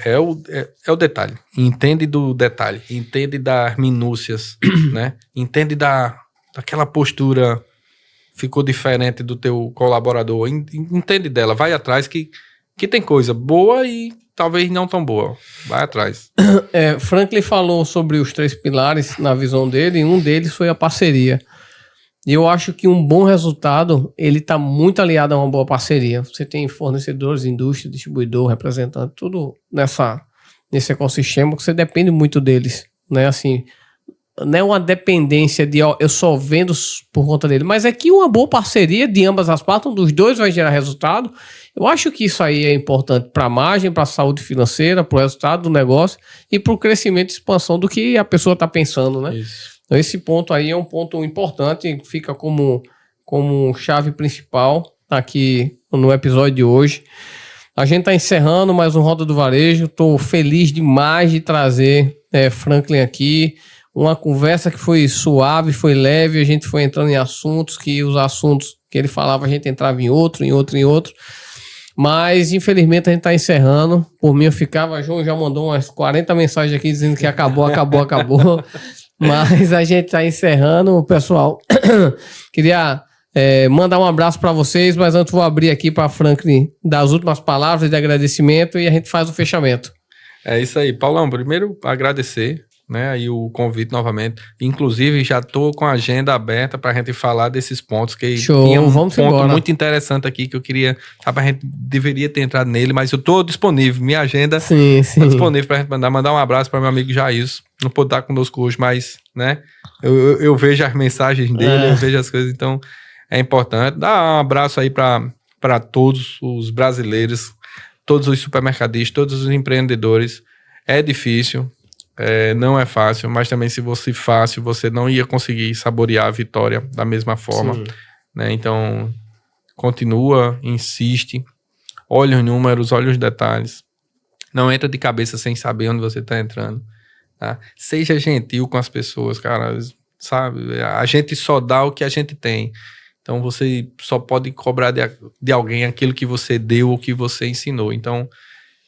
[SPEAKER 2] É o detalhe. Entende do detalhe, entende das minúcias, né? Entende daquela postura ficou diferente do teu colaborador, entende dela, vai atrás que tem coisa boa e talvez não tão boa, vai atrás.
[SPEAKER 1] Franklin falou sobre os 3 pilares na visão dele, e um deles foi a parceria. E eu acho que um bom resultado, ele está muito aliado a uma boa parceria. Você tem fornecedores, indústria, distribuidor, representante, tudo nesse ecossistema que você depende muito deles, né? Assim, não é uma dependência de ó, eu só vendo por conta dele, mas é que uma boa parceria de ambas as partes, um dos dois vai gerar resultado. Eu acho que isso aí é importante para a margem, para a saúde financeira, para o resultado do negócio e para o crescimento e expansão do que a pessoa está pensando, né?
[SPEAKER 2] Isso.
[SPEAKER 1] Então esse ponto aí é um ponto importante, fica como chave principal aqui no episódio de hoje. A gente está encerrando mais um Roda do Varejo. Estou feliz demais de trazer Franklin aqui. Uma conversa que foi suave, foi leve. A gente foi entrando em assuntos que os assuntos que ele falava a gente entrava em outro. Mas infelizmente a gente está encerrando. Por mim eu ficava, João já mandou umas 40 mensagens aqui dizendo que acabou. Mas a gente está encerrando, pessoal. Queria mandar um abraço para vocês, mas antes vou abrir aqui para Franklin dar as últimas palavras de agradecimento e a gente faz o fechamento.
[SPEAKER 2] É isso aí, Paulão. Primeiro, agradecer, né, aí o convite novamente. Inclusive, já tô com a agenda aberta para a gente falar desses pontos que tinha
[SPEAKER 1] vamos
[SPEAKER 2] ponto
[SPEAKER 1] embora.
[SPEAKER 2] Muito interessante aqui que eu queria, sabe, a gente deveria ter entrado nele, mas eu tô disponível, minha agenda
[SPEAKER 1] Sim.
[SPEAKER 2] tá disponível para a gente mandar um abraço para meu amigo Jailson. Não pôde estar conosco hoje, mas, né, eu vejo as mensagens dele, eu vejo as coisas, então é importante. Dar um abraço aí para todos os brasileiros, todos os supermercadistas, todos os empreendedores. É difícil, não é fácil, mas também se fosse fácil, você não ia conseguir saborear a vitória da mesma forma, né? Então, continua, insiste, olha os números, olha os detalhes. Não entra de cabeça sem saber onde você está entrando, tá? Seja gentil com as pessoas, cara, sabe? A gente só dá o que a gente tem. Então, você só pode cobrar de alguém aquilo que você deu ou que você ensinou. Então,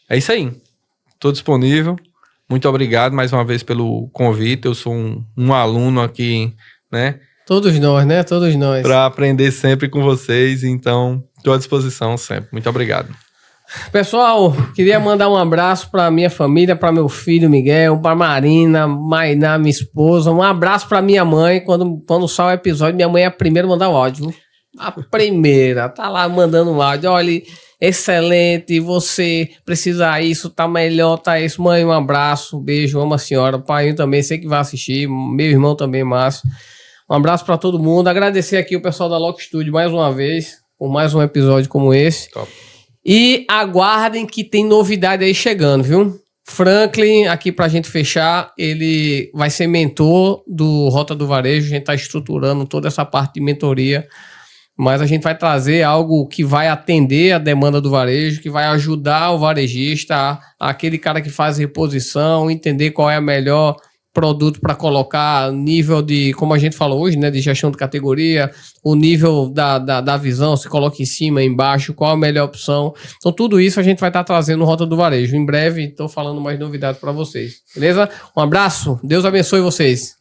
[SPEAKER 2] é isso aí. Estou disponível. Muito obrigado mais uma vez pelo convite. Eu sou um aluno aqui, né?
[SPEAKER 1] Todos nós, né? Todos nós.
[SPEAKER 2] Para aprender sempre com vocês. Então, estou à disposição sempre. Muito obrigado.
[SPEAKER 1] Pessoal, queria mandar um abraço para minha família, para meu filho Miguel, para Marina, Mainá, minha esposa. Um abraço para minha mãe. Quando sai o episódio, minha mãe é a primeira a mandar o áudio. A primeira. Tá lá mandando um áudio. Olha, excelente, você precisa isso, tá melhor, tá isso. Mãe, um abraço, um beijo, amo a senhora. Pai, eu também sei que vai assistir. Meu irmão também, Márcio. Um abraço para todo mundo. Agradecer aqui o pessoal da Lock Studio mais uma vez, por mais um episódio como esse.
[SPEAKER 2] Top.
[SPEAKER 1] E aguardem que tem novidade aí chegando, viu? Franklin, aqui pra gente fechar, ele vai ser mentor do Rota do Varejo. A gente tá estruturando toda essa parte de mentoria, mas a gente vai trazer algo que vai atender a demanda do varejo, que vai ajudar o varejista, aquele cara que faz reposição, entender qual é a melhor produto para colocar, nível de, como a gente falou hoje, né, de gestão de categoria, o nível da visão, se coloca em cima, embaixo, qual a melhor opção. Então tudo isso a gente vai estar trazendo no Rota do Varejo. Em breve estou falando mais novidades para vocês, beleza? Um abraço, Deus abençoe vocês.